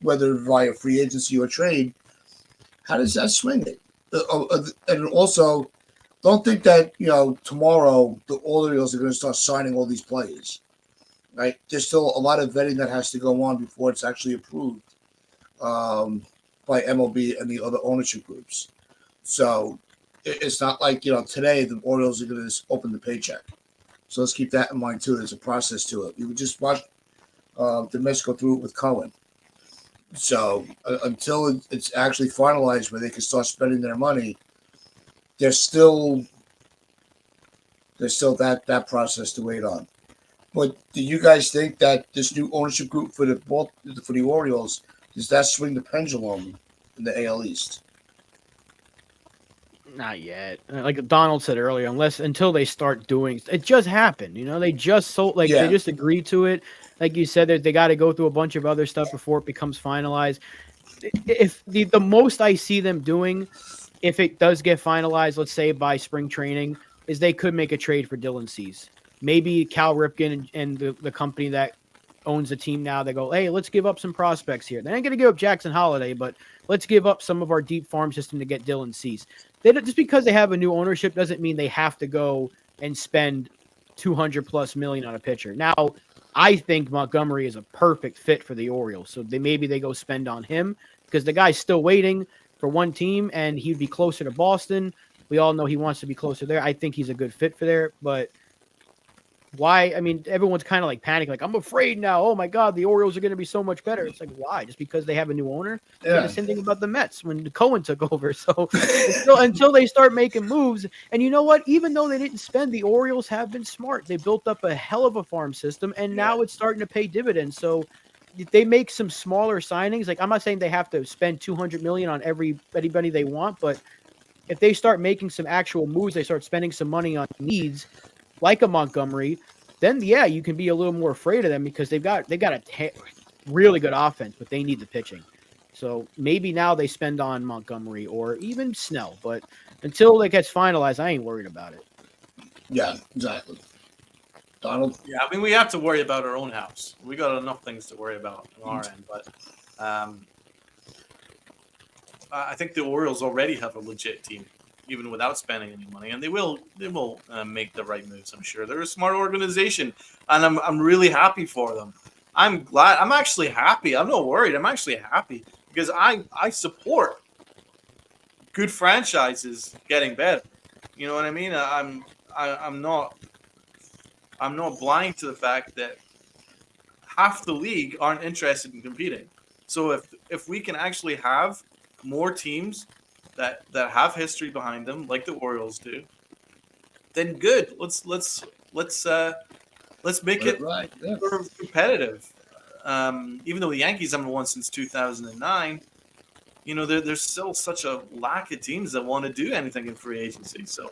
whether via free agency or trade, how does that swing it? And also, don't think that, tomorrow the Orioles are going to start signing all these players, right? There's still a lot of vetting that has to go on before it's actually approved by MLB and the other ownership groups. So it's not like, today the Orioles are going to just open the paycheck. So let's keep that in mind, too. There's a process to it. You just watch the Mets go through it with Cohen. So until it's actually finalized where they can start spending their money, there's still that process to wait on. But do you guys think that this new ownership group for the Orioles, does that swing the pendulum in the AL East? Not yet. Like Donald said earlier, until they start doing it, just happened. They just they just agreed to it. Like you said, they got to go through a bunch of other stuff before it becomes finalized. If the most I see them doing, if it does get finalized, let's say by spring training, is they could make a trade for Dylan Cease. Maybe Cal Ripken and the company that owns the team now, they go, hey, let's give up some prospects here. They ain't going to give up Jackson Holiday, but let's give up some of our deep farm system to get Dylan Cease. Just because they have a new ownership doesn't mean they have to go and spend $200+ million on a pitcher. Now, I think Montgomery is a perfect fit for the Orioles, so maybe they go spend on him because the guy's still waiting for one team, and he'd be closer to Boston. We all know he wants to be closer there. I think he's a good fit for there, but why? I mean, everyone's kind of like panicking, like, I'm afraid now. Oh my God, the Orioles are going to be so much better. It's like, why? Just because they have a new owner? Yeah. The same thing about the Mets when Cohen took over. So until they start making moves, and you know what? Even though they didn't spend, the Orioles have been smart. They built up a hell of a farm system, and now it's starting to pay dividends. So if they make some smaller signings, like I'm not saying they have to spend $200 million on anybody they want, but if they start making some actual moves, they start spending some money on needs like a Montgomery, then yeah, you can be a little more afraid of them because they've got a really good offense, but they need the pitching. So maybe now they spend on Montgomery or even Snell, but until it gets finalized, I ain't worried about it. Yeah, exactly. Donald? Yeah, I mean, we have to worry about our own house. We got enough things to worry about on our end, but I think the Orioles already have a legit team, even without spending any money, and they will make the right moves. I'm sure they're a smart organization, and I'm really happy for them. I'm glad. I'm actually happy. I'm not worried. I'm actually happy because I support good franchises getting better. You know what I mean? I'm not blind to the fact that half the league aren't interested in competing. So if we can actually have more teams that have history behind them, like the Orioles do, then good. Let's make it Right. Yeah. sort of competitive. Even though the Yankees haven't won since 2009, you know there's still such a lack of teams that want to do anything in free agency. So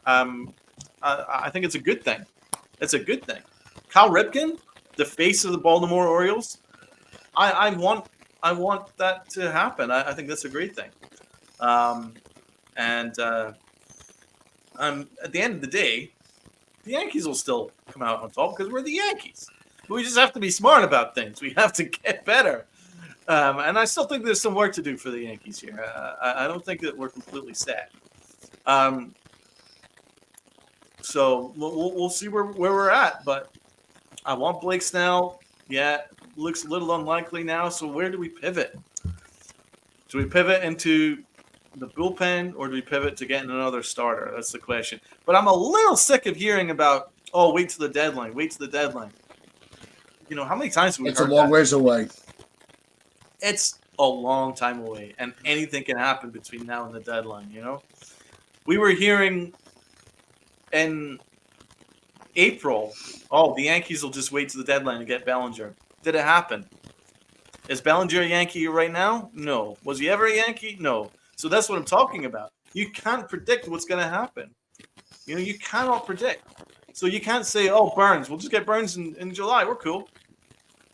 I think it's a good thing. It's a good thing. Cal Ripken, the face of the Baltimore Orioles, I want that to happen. I think that's a great thing. At the end of the day, the Yankees will still come out on top because we're the Yankees. We just have to be smart about things. We have to get better. And I still think there's some work to do for the Yankees here. I don't think that we're completely set. So we'll see where we're at. But I want Blake Snell. Yeah, looks a little unlikely now. So where do we pivot? Do we pivot into the bullpen or do we pivot to getting another starter? That's the question. But I'm a little sick of hearing about, wait till the deadline. Wait till the deadline. You know, how many times have we It's heard a long that? ways away. It's a long time away, and anything can happen between now and the deadline, you know? We were hearing in April, the Yankees will just wait to the deadline to get Bellinger. Did it happen? Is Bellinger a Yankee right now? No. Was he ever a Yankee? No. So that's what I'm talking about. You can't predict what's going to happen. You know, you cannot predict. So you can't say, Burns, we'll just get Burns in July. We're cool.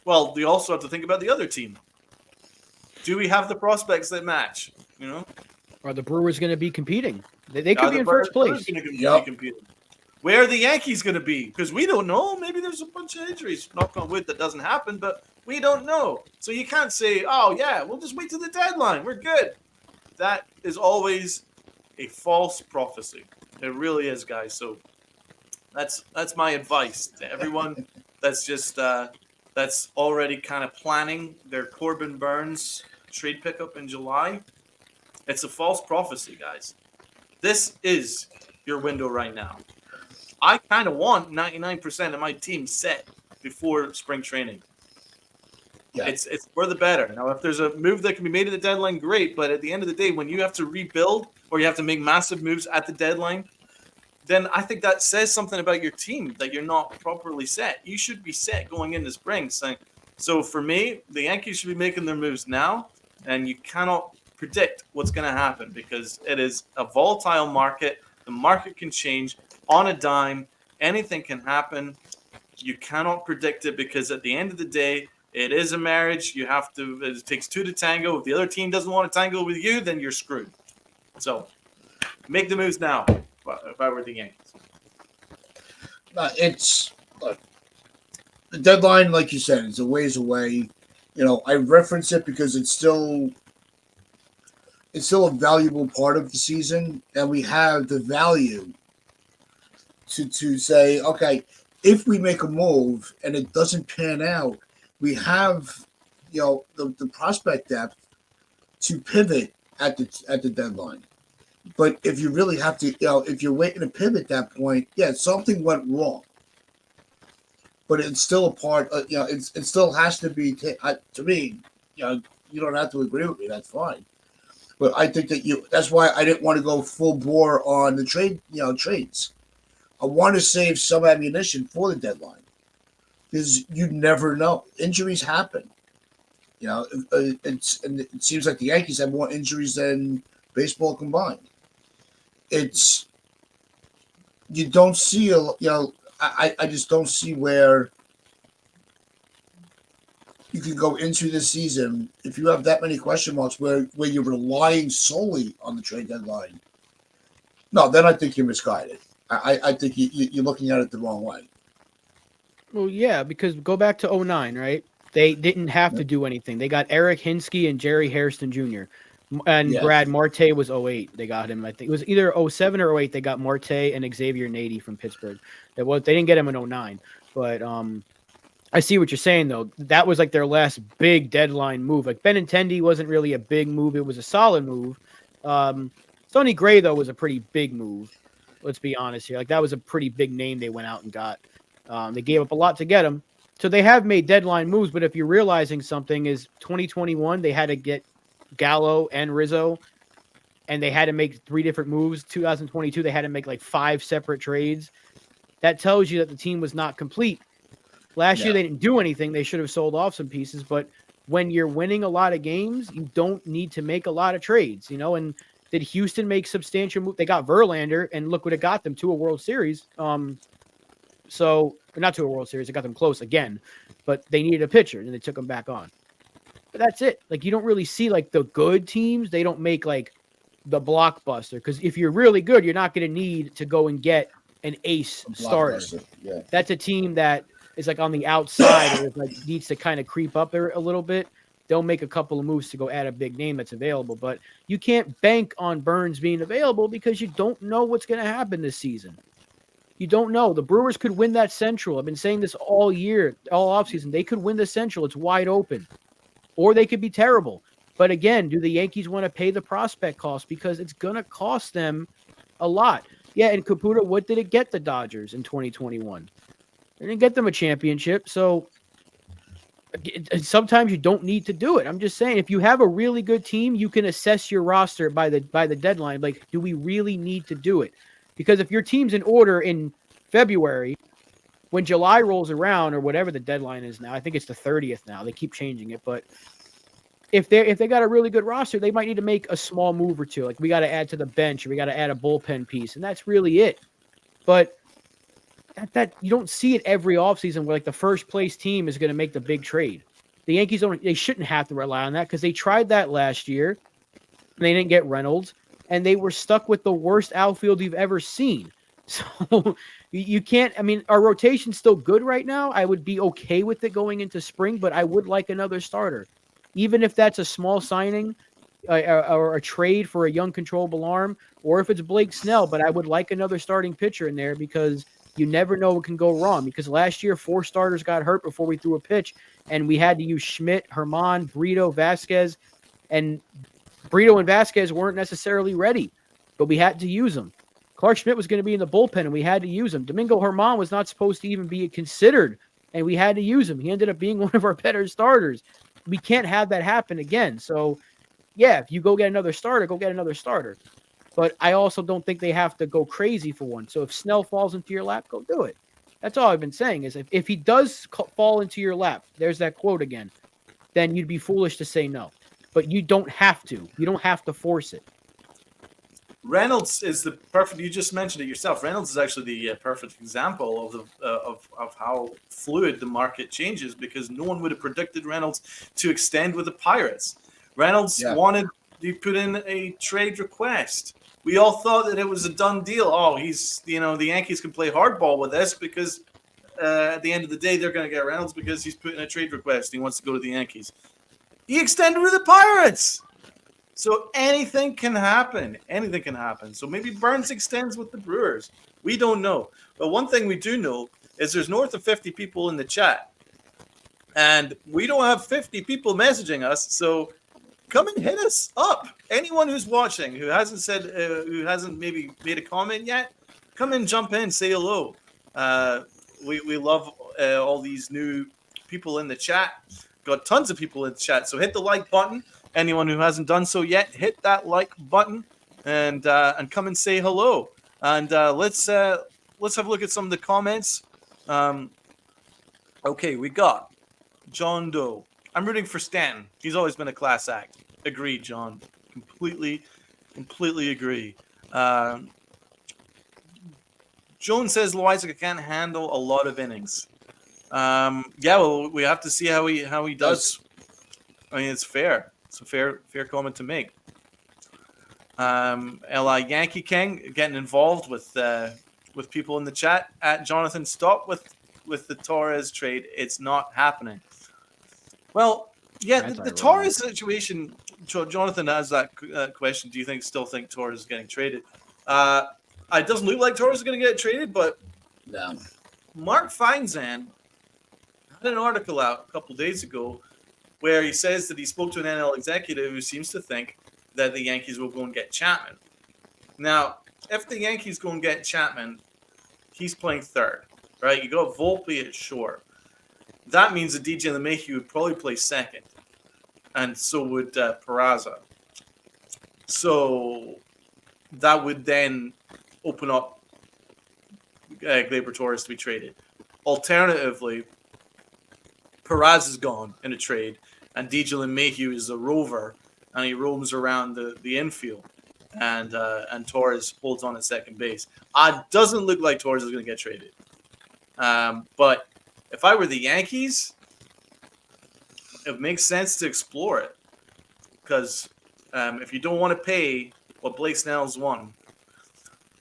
Well, we also have to think about the other team. Do we have the prospects that match? You know? Are the Brewers going to be competing? They could be in first place. Be competing. Where are the Yankees going to be? Because we don't know. Maybe there's a bunch of injuries. Knock on wood, that doesn't happen, but we don't know. So you can't say, we'll just wait till the deadline. We're good. That is always a false prophecy. It really is, guys. So that's my advice to everyone that's just that's already kind of planning their Corbin Burns trade pickup in July. It's a false prophecy, guys. This is your window right now. I kind of want 99% of my team set before spring training. Yeah. It's for the better. Now, if there's a move that can be made at the deadline, great. But at the end of the day, when you have to rebuild or you have to make massive moves at the deadline, then I think that says something about your team that you're not properly set. You should be set going into spring. So for me, the Yankees should be making their moves now, and you cannot predict what's going to happen because it is a volatile market. The market can change on a dime. Anything can happen. You cannot predict it because at the end of the day, it is a marriage. It takes two to tango. If the other team doesn't want to tango with you, then you're screwed. So make the moves now. If I were the Yankees, It's the deadline, like you said, is a ways away. You know, I reference it because it's still a valuable part of the season, and we have the value to say, okay, if we make a move and it doesn't pan out, we have, the prospect depth to pivot at the deadline. But if you really have to, if you're waiting to pivot at that point, something went wrong. but it's still a part. It still has to be to me. You don't have to agree with me. That's fine. But I think that's why I didn't want to go full bore on the trades. I want to save some ammunition for the deadline because you never know. Injuries happen. It seems like the Yankees have more injuries than baseball combined. You don't see I just don't see where you can go into the season if you have that many question marks where you're relying solely on the trade deadline. No, then I think you're misguided. I think you're looking at it the wrong way. Well, yeah, because go back to 09, right? They didn't have to do anything. They got Eric Hinsky and Jerry Hairston Jr. And Yes. Brad Marte was 08. They got him. I think it was either 07 or 08. They got Marte and Xavier Nady from Pittsburgh. They didn't get him in 09. But I see what you're saying, though. That was like their last big deadline move. Like Benintendi wasn't really a big move. It was a solid move. Sonny Gray, though, was a pretty big move. Let's be honest here. Like that was a pretty big name they went out and got. They gave up a lot to get him. So they have made deadline moves. But if you're realizing something is 2021, they had to get Gallo and Rizzo, and they had to make 3 different moves. 2022, they had to make like 5 separate trades. That tells you that the team was not complete. Last year, they didn't do anything. They should have sold off some pieces. But when you're winning a lot of games, you don't need to make a lot of trades, and did Houston make substantial moves? They got Verlander, and look what it got them to a World Series. So not to a World Series. It got them close again, but they needed a pitcher, and they took him back on. But that's it. Like, you don't really see, like, the good teams. They don't make, like, the blockbuster. Because if you're really good, you're not going to need to go and get an ace starter. Yeah. That's a team that is, like, on the outside or like needs to kind of creep up there a little bit. They'll make a couple of moves to go add a big name that's available. But you can't bank on Burns being available because you don't know what's going to happen this season. You don't know. The Brewers could win that Central. I've been saying this all year, all offseason. They could win the Central. It's wide open. Or they could be terrible. But again, do the Yankees want to pay the prospect cost? Because it's going to cost them a lot. Yeah, and Caputo, what did it get the Dodgers in 2021? They didn't get them a championship. So sometimes you don't need to do it. I'm just saying, if you have a really good team, you can assess your roster by the deadline. Like, do we really need to do it? Because if your team's in order in February, when July rolls around or whatever the deadline is now, I think it's the 30th now. They keep changing it, but if they got a really good roster, they might need to make a small move or two. Like, we got to add to the bench, or we got to add a bullpen piece, and that's really it. But that you don't see it every offseason where, like, the first place team is going to make the big trade. The Yankees they shouldn't have to rely on that because they tried that last year. And they didn't get Reynolds. And they were stuck with the worst outfield you've ever seen. So you can't. I mean, our rotation's still good right now. I would be okay with it going into spring, but I would like another starter, even if that's a small signing or a trade for a young controllable arm, or if it's Blake Snell. But I would like another starting pitcher in there because you never know what can go wrong. Because last year, 4 starters got hurt before we threw a pitch, and we had to use Schmidt, Herman, Brito, Vasquez, and Brito and Vasquez weren't necessarily ready, but we had to use them. Clark Schmidt was going to be in the bullpen, and we had to use him. Domingo Herman was not supposed to even be considered, and we had to use him. He ended up being one of our better starters. We can't have that happen again. So, yeah, if you go get another starter, go get another starter. But I also don't think they have to go crazy for one. So if Snell falls into your lap, go do it. That's all I've been saying is if he does fall into your lap, there's that quote again, then you'd be foolish to say no. But you don't have to. You don't have to force it. Reynolds is the perfect. You just mentioned it yourself. Reynolds is actually the perfect example of the of how fluid the market changes because no one would have predicted Reynolds to extend with the Pirates. Reynolds wanted to put in a trade request. We all thought that it was a done deal. Oh, the Yankees can play hardball with this because at the end of the day they're going to get Reynolds because he's put in a trade request. He wants to go to the Yankees. He extended with the Pirates. So anything can happen. Anything can happen. So maybe Burns extends with the Brewers. We don't know. But one thing we do know is there's north of 50 people in the chat. And we don't have 50 people messaging us. So come and hit us up. Anyone who's watching who hasn't maybe made a comment yet, come and jump in, say hello. We love all these new people in the chat. Got tons of people in the chat. So hit the like button. Anyone who hasn't done so yet, hit that like button and come and say hello. And let's have a look at some of the comments. Okay, we got John Doe. I'm rooting for Stanton. He's always been a class act. Agreed, John. Completely agree. Joan says Loizaga can't handle a lot of innings. Yeah, well, we have to see how he does. I mean, it's fair. It's a fair comment to make. Li Yankee King getting involved with people in the chat. At Jonathan, stop with the Torres trade. It's not happening. Well, yeah, the Torres situation. Jonathan has that question. Do you still think Torres is getting traded? It doesn't look like Torres is going to get traded, but No. Mark Feinzan had an article out a couple days ago where he says that he spoke to an NL executive who seems to think that the Yankees will go and get Chapman. Now, if the Yankees go and get Chapman, he's playing third, right? You got Volpe at short. That means that DJ LeMahieu would probably play second, and so would Peraza. So that would then open up Gleyber Torres to be traded. Alternatively, Peraza is gone in a trade, and DJ LeMahieu is a rover, and he roams around the infield, and Torres holds on at second base. It doesn't look like Torres is going to get traded. But if I were the Yankees, it makes sense to explore it, because if you don't want to pay what Blake Snell's won,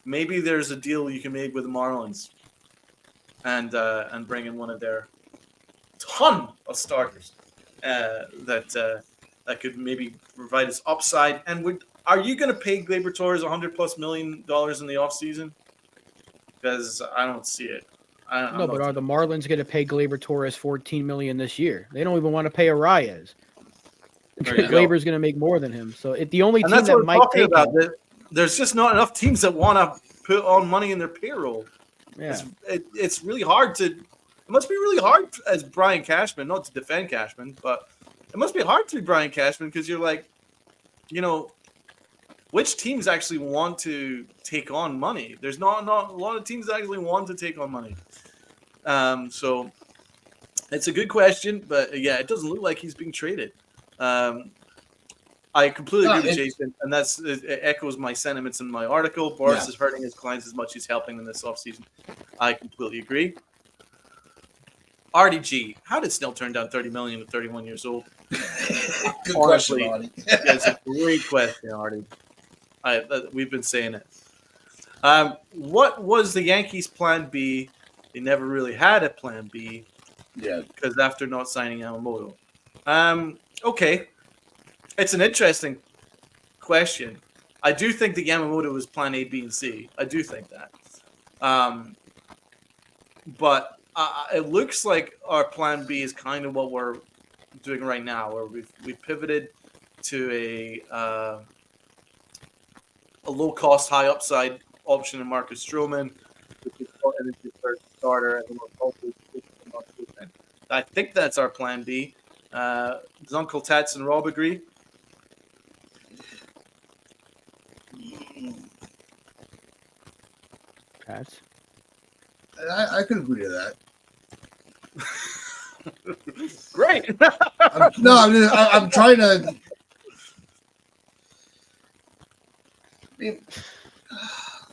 maybe there's a deal you can make with the Marlins and bring in one of their ton of starters that could maybe provide us upside. And are you going to pay Gleyber Torres $100+ million in the offseason? Because I don't see it. But are the Marlins going to pay Gleyber Torres $14 million this year? They don't even want to pay Arias. Gleyber's going to make more than him. So the only team that might take him, there's just not enough teams that want to put on money in their payroll. Yeah. It's really hard to. It must be really hard as Brian Cashman, not to defend Cashman, but it must be hard to be Brian Cashman because you're like, which teams actually want to take on money? There's not a lot of teams that actually want to take on money. So it's a good question, but yeah, it doesn't look like he's being traded. I completely agree with Jason, and it echoes my sentiments in my article. Boras is hurting his clients as much as he's helping them this offseason. I completely agree. RDG, how did Snell turn down $30 million at 31 years old? Good question, Artie. It's a great question, Artie. We've been saying it. What was the Yankees' plan B? They never really had a plan B. Yeah. Because after not signing Yamamoto. Okay. It's an interesting question. I do think that Yamamoto was plan A, B, and C. I do think that. But it looks like our plan B is kind of what we're doing right now, where we've pivoted to a low-cost, high-upside option in Marcus Stroman, which is the third starter, and then we're hopefully I think that's our plan B. Does Uncle Tats and Rob agree? Tats? I could agree to that. Great. I'm trying to.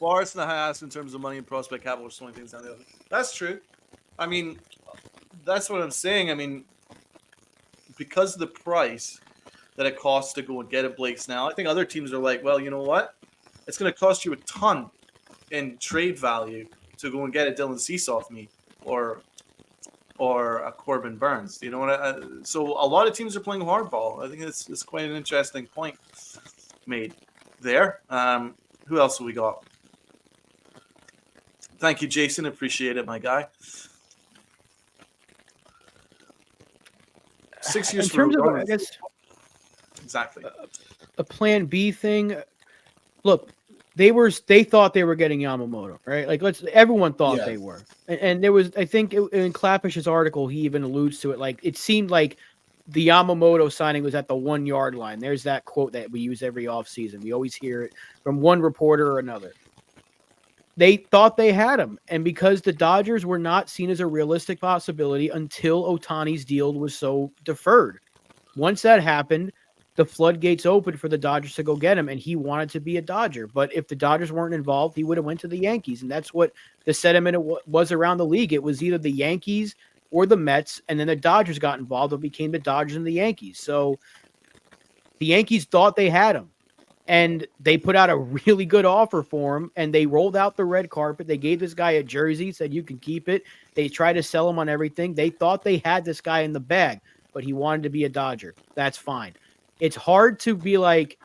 Boras and the high ass in terms of money and prospect capital are slowing things down the other. That's true. I mean, that's what I'm saying. I mean, because of the price that it costs to go and get a Blake Snell, I think other teams are like, well, you know what? It's going to cost you a ton in trade value to go and get a Dylan Cease off me or a Corbin Burns. You know what? So a lot of teams are playing hardball. I think it's quite an interesting point made there. Who else have we got? Thank you, Jason. Appreciate it, my guy. 6 years in terms for of, I guess, exactly a plan B thing. Look, They thought they were getting Yamamoto, right? Like everyone thought Yeah. they were. And there was, I think in Clappish's article, he even alludes to it. Like it seemed like the Yamamoto signing was at the 1 yard line. There's that quote that we use every offseason. We always hear it from one reporter or another. They thought they had him. And because the Dodgers were not seen as a realistic possibility until Ohtani's deal was so deferred. Once that happened, the floodgates opened for the Dodgers to go get him, and he wanted to be a Dodger. But if the Dodgers weren't involved, he would have went to the Yankees, and that's what the sentiment was around the league. It was either the Yankees or the Mets, and then the Dodgers got involved and became the Dodgers and the Yankees. So the Yankees thought they had him, and they put out a really good offer for him, and they rolled out the red carpet. They gave this guy a jersey, said you can keep it. They tried to sell him on everything. They thought they had this guy in the bag, but he wanted to be a Dodger. That's fine. It's hard to be like,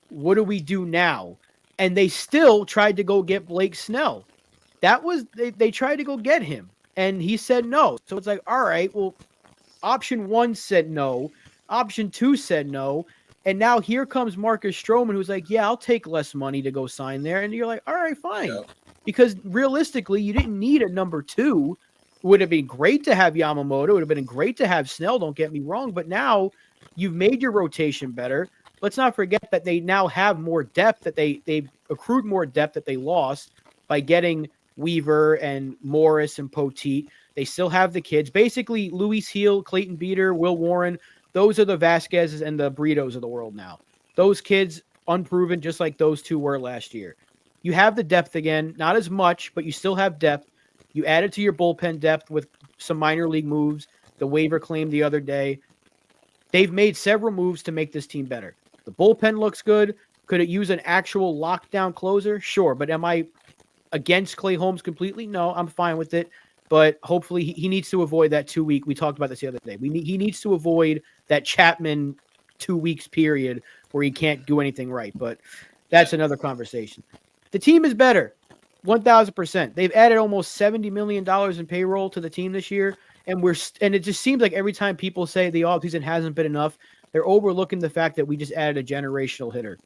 what do we do now? And they still tried to go get Blake Snell. They tried to go get him, and he said no. So it's like, all right, well, option 1 said no. Option 2 said no. And now here comes Marcus Stroman, who's like, yeah, I'll take less money to go sign there. And you're like, all right, fine. Yeah. Because realistically, you didn't need a number 2. It would have been great to have Yamamoto. It would have been great to have Snell, don't get me wrong. But now you've made your rotation better. Let's not forget that they now have more depth, that they've accrued more depth that they lost by getting Weaver and Morris and Poteet. They still have the kids. Basically, Luis Heel, Clayton Beater, Will Warren, those are the Vasquezes and the Britos of the world now. Those kids, unproven, just like those two were last year. You have the depth again, not as much, but you still have depth. You added to your bullpen depth with some minor league moves, the waiver claim the other day. They've made several moves to make this team better. The bullpen looks good. Could it use an actual lockdown closer? Sure. But am I against Clay Holmes completely? No, I'm fine with it. But hopefully he needs to avoid that 2 week. We talked about this the other day. He needs to avoid that Chapman 2 weeks period where he can't do anything right. But that's another conversation. The team is better. 1,000%. They've added almost $70 million in payroll to the team this year. And it just seems like every time people say the offseason hasn't been enough, they're overlooking the fact that we just added a generational hitter.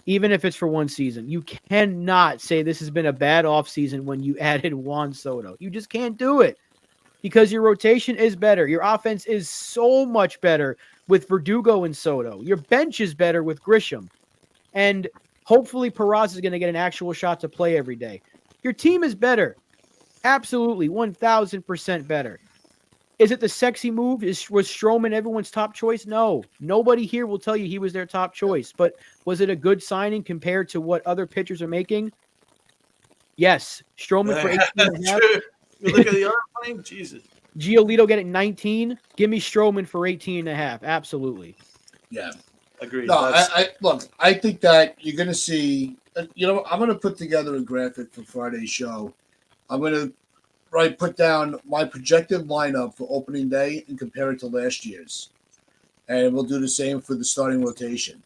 Even if it's for one season, you cannot say this has been a bad offseason when you added Juan Soto. You just can't do it because your rotation is better. Your offense is so much better with Verdugo and Soto. Your bench is better with Grisham. And hopefully Peraza is going to get an actual shot to play every day. Your team is better. Absolutely, 1,000% better. Is it the sexy move? Was Stroman everyone's top choice? No. Nobody here will tell you he was their top choice. But was it a good signing compared to what other pitchers are making? Yes. Stroman for 18.5. You look at the other thing, Jesus. Giolito getting 19. Give me Stroman for 18.5. Absolutely. Yeah. Agreed. No, I think that you're going to see, I'm going to put together a graphic for Friday's show. I'm going to put down my projected lineup for opening day and compare it to last year's. And we'll do the same for the starting rotation.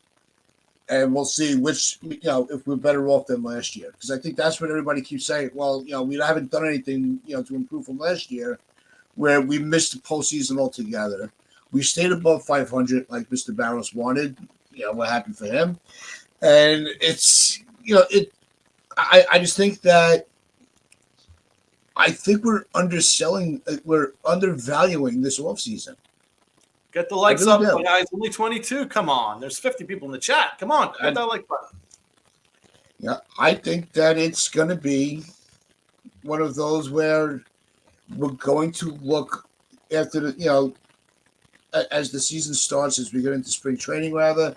And we'll see which, if we're better off than last year. Because I think that's what everybody keeps saying. Well, we haven't done anything, to improve from last year, where we missed the postseason altogether. We stayed above 500 like Mr. Boras wanted. We're happy for him. And it's, I just think that I think we're undervaluing this offseason. Get the likes up, guys. Only 22. Come on. There's 50 people in the chat. Come on. Hit that like button. Yeah, I think that it's going to be one of those where we're going to look after the, as the season starts, as we get into spring training, rather,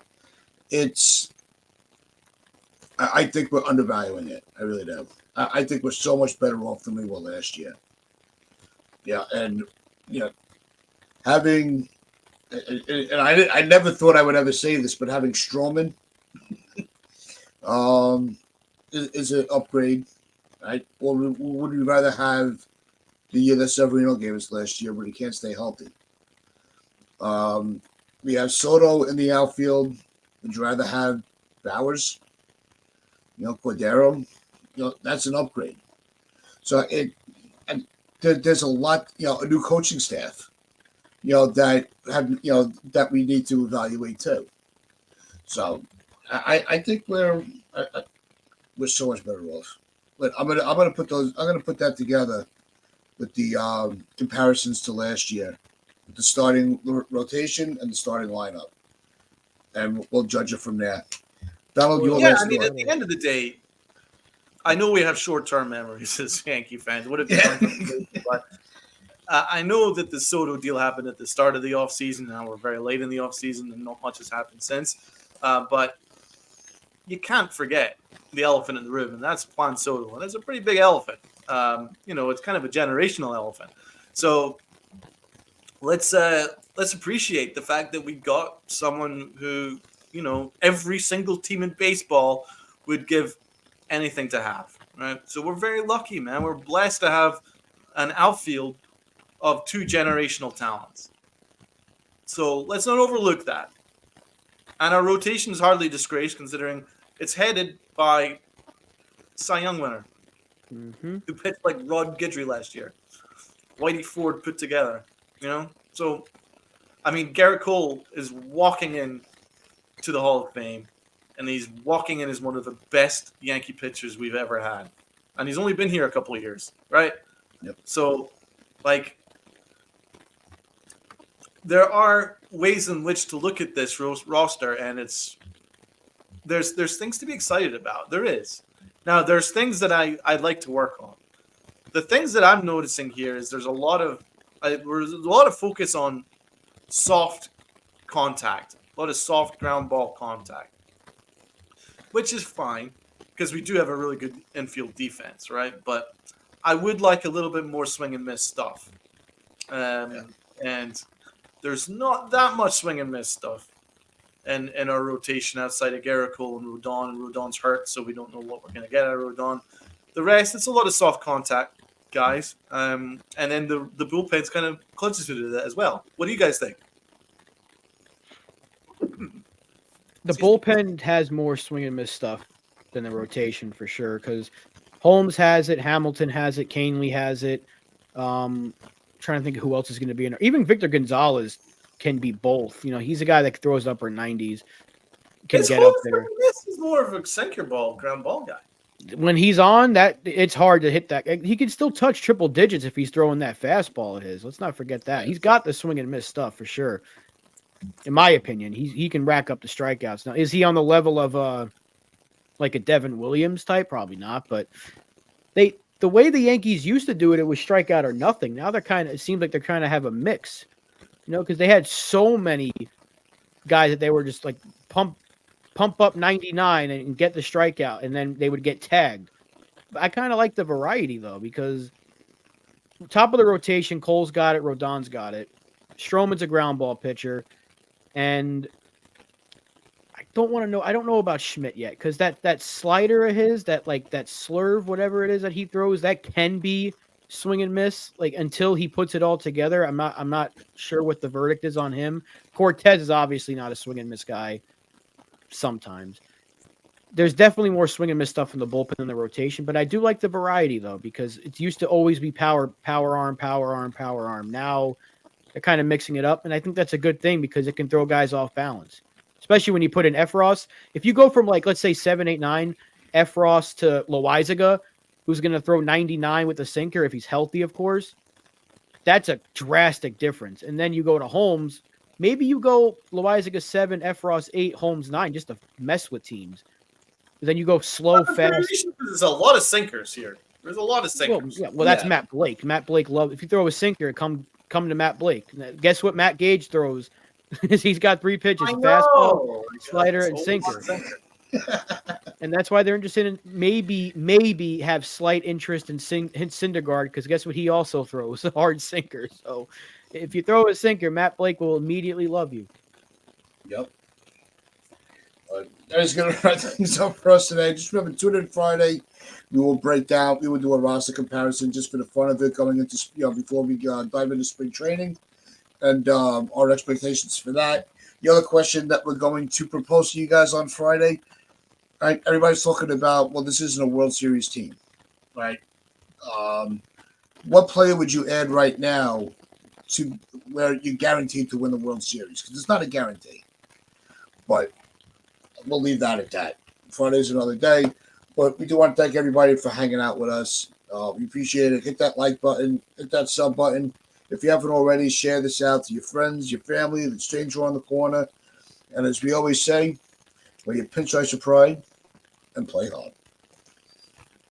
I think we're undervaluing it. I really do. I think we're so much better off than we were last year. Yeah, and having, and I never thought I would ever say this, but having Stroman is an upgrade, right? Or would we rather have the year that Severino gave us last year, where he can't stay healthy? We have Soto in the outfield. Would you rather have Bowers? Cordero? That's an upgrade. So there's a lot, a new coaching staff, that we need to evaluate too. So I think we're we're so much better off. But I'm gonna put that together with the comparisons to last year, with the starting rotation and the starting lineup, and we'll judge it from there. Donald, your Yeah, last I mean, thought. at the end of the day, I know we have short-term memories as Yankee fans. What have you done? But I know that the Soto deal happened at the start of the offseason. Now we're very late in the offseason, and not much has happened since. But you can't forget the elephant in the room, and that's Juan Soto. And it's a pretty big elephant. It's kind of a generational elephant. So let's appreciate the fact that we got someone who, every single team in baseball would give anything to have. Right. So we're very lucky, man. We're blessed to have an outfield of two generational talents. So let's not overlook that. And our rotation is hardly disgraced considering it's headed by Cy Young winner, who pitched like Rod Guidry last year. Whitey Ford put together, So, I mean, Garrett Cole is walking in to the Hall of Fame, and he's walking in as one of the best Yankee pitchers we've ever had. And he's only been here a couple of years, right? Yep. So, there are ways in which to look at this roster, and there's things to be excited about. There is. Now, there's things that I'd like to work on. The things that I'm noticing here is there's a lot of focus on soft contact, a lot of soft ground ball contact, which is fine because we do have a really good infield defense, right? But I would like a little bit more swing and miss stuff. And there's not that much swing and miss stuff in our rotation outside of Garrett Cole and Rodon's hurt, so we don't know what we're going to get out of Rodon. The rest, it's a lot of soft contact guys. And then the bullpen's kind of constituted to that as well. What do you guys think? The bullpen has more swing and miss stuff than the rotation for sure, because Holmes has it, Hamilton has it, Canely has it. Trying to think of who else is going to be in there. Even Victor Gonzalez can be both. He's a guy that throws upper 90s, can get up there. This is more of a sinker ball, ground ball guy. When he's on that, it's hard to hit that. He can still touch triple digits if he's throwing that fastball of his. Let's not forget that. He's got the swing and miss stuff for sure. In my opinion, he can rack up the strikeouts. Now, is he on the level of like a Devin Williams type? Probably not, but the way the Yankees used to do it, it was strikeout or nothing. Now it seems like they're trying to have a mix, because they had so many guys that they were just like pump up 99 and get the strikeout, and then they would get tagged. But I kind of like the variety though, because top of the rotation, Cole's got it, Rodon's got it, Stroman's a ground ball pitcher, and I don't know about Schmidt yet, because that slider of his, that slurve, whatever it is that he throws, that can be swing and miss. Like, until he puts it all together, I'm not sure what the verdict is on him. Cortez is obviously not a swing and miss guy. Sometimes there's definitely more swing and miss stuff in the bullpen than the rotation, but I do like the variety though, because it used to always be power arm. Now they're kind of mixing it up, and I think that's a good thing because it can throw guys off balance. Especially when you put in Efros. If you go from let's say 7-8-9 Efros to Loizaga, who's going to throw 99 with a sinker if he's healthy, of course, that's a drastic difference. And then you go to Holmes, maybe you go Loizaga 7, Efros 8, Holmes 9, just to mess with teams. Then you go slow, fast. There's a lot of sinkers here. There's a lot of sinkers. Well, that's Matt Blake. Matt Blake loves. If you throw a sinker, come to Matt Blake. Guess what Matt Gage throws? He's got 3 pitches: fastball, slider, and sinker. And that's why they're interested in maybe have slight interest in Syndergaard, because guess what he also throws? A hard sinker. So if you throw a sinker, Matt Blake will immediately love you. Yep. That is going to wrap things up for us today. Just remember, tune in Friday. We will do a roster comparison just for the fun of it, going into before we dive into spring training, and our expectations for that. The other question that we're going to propose to you guys on Friday, right? Everybody's talking about, well, this isn't a World Series team, right? What player would you add right now to where you're guaranteed to win the World Series? Because it's not a guarantee, but we'll leave that at that. Friday's another day. But we do want to thank everybody for hanging out with us. We appreciate it. Hit that like button, hit that sub button. If you haven't already, share this out to your friends, your family, the stranger on the corner. And as we always say, wear your pinstripes of pride and play hard.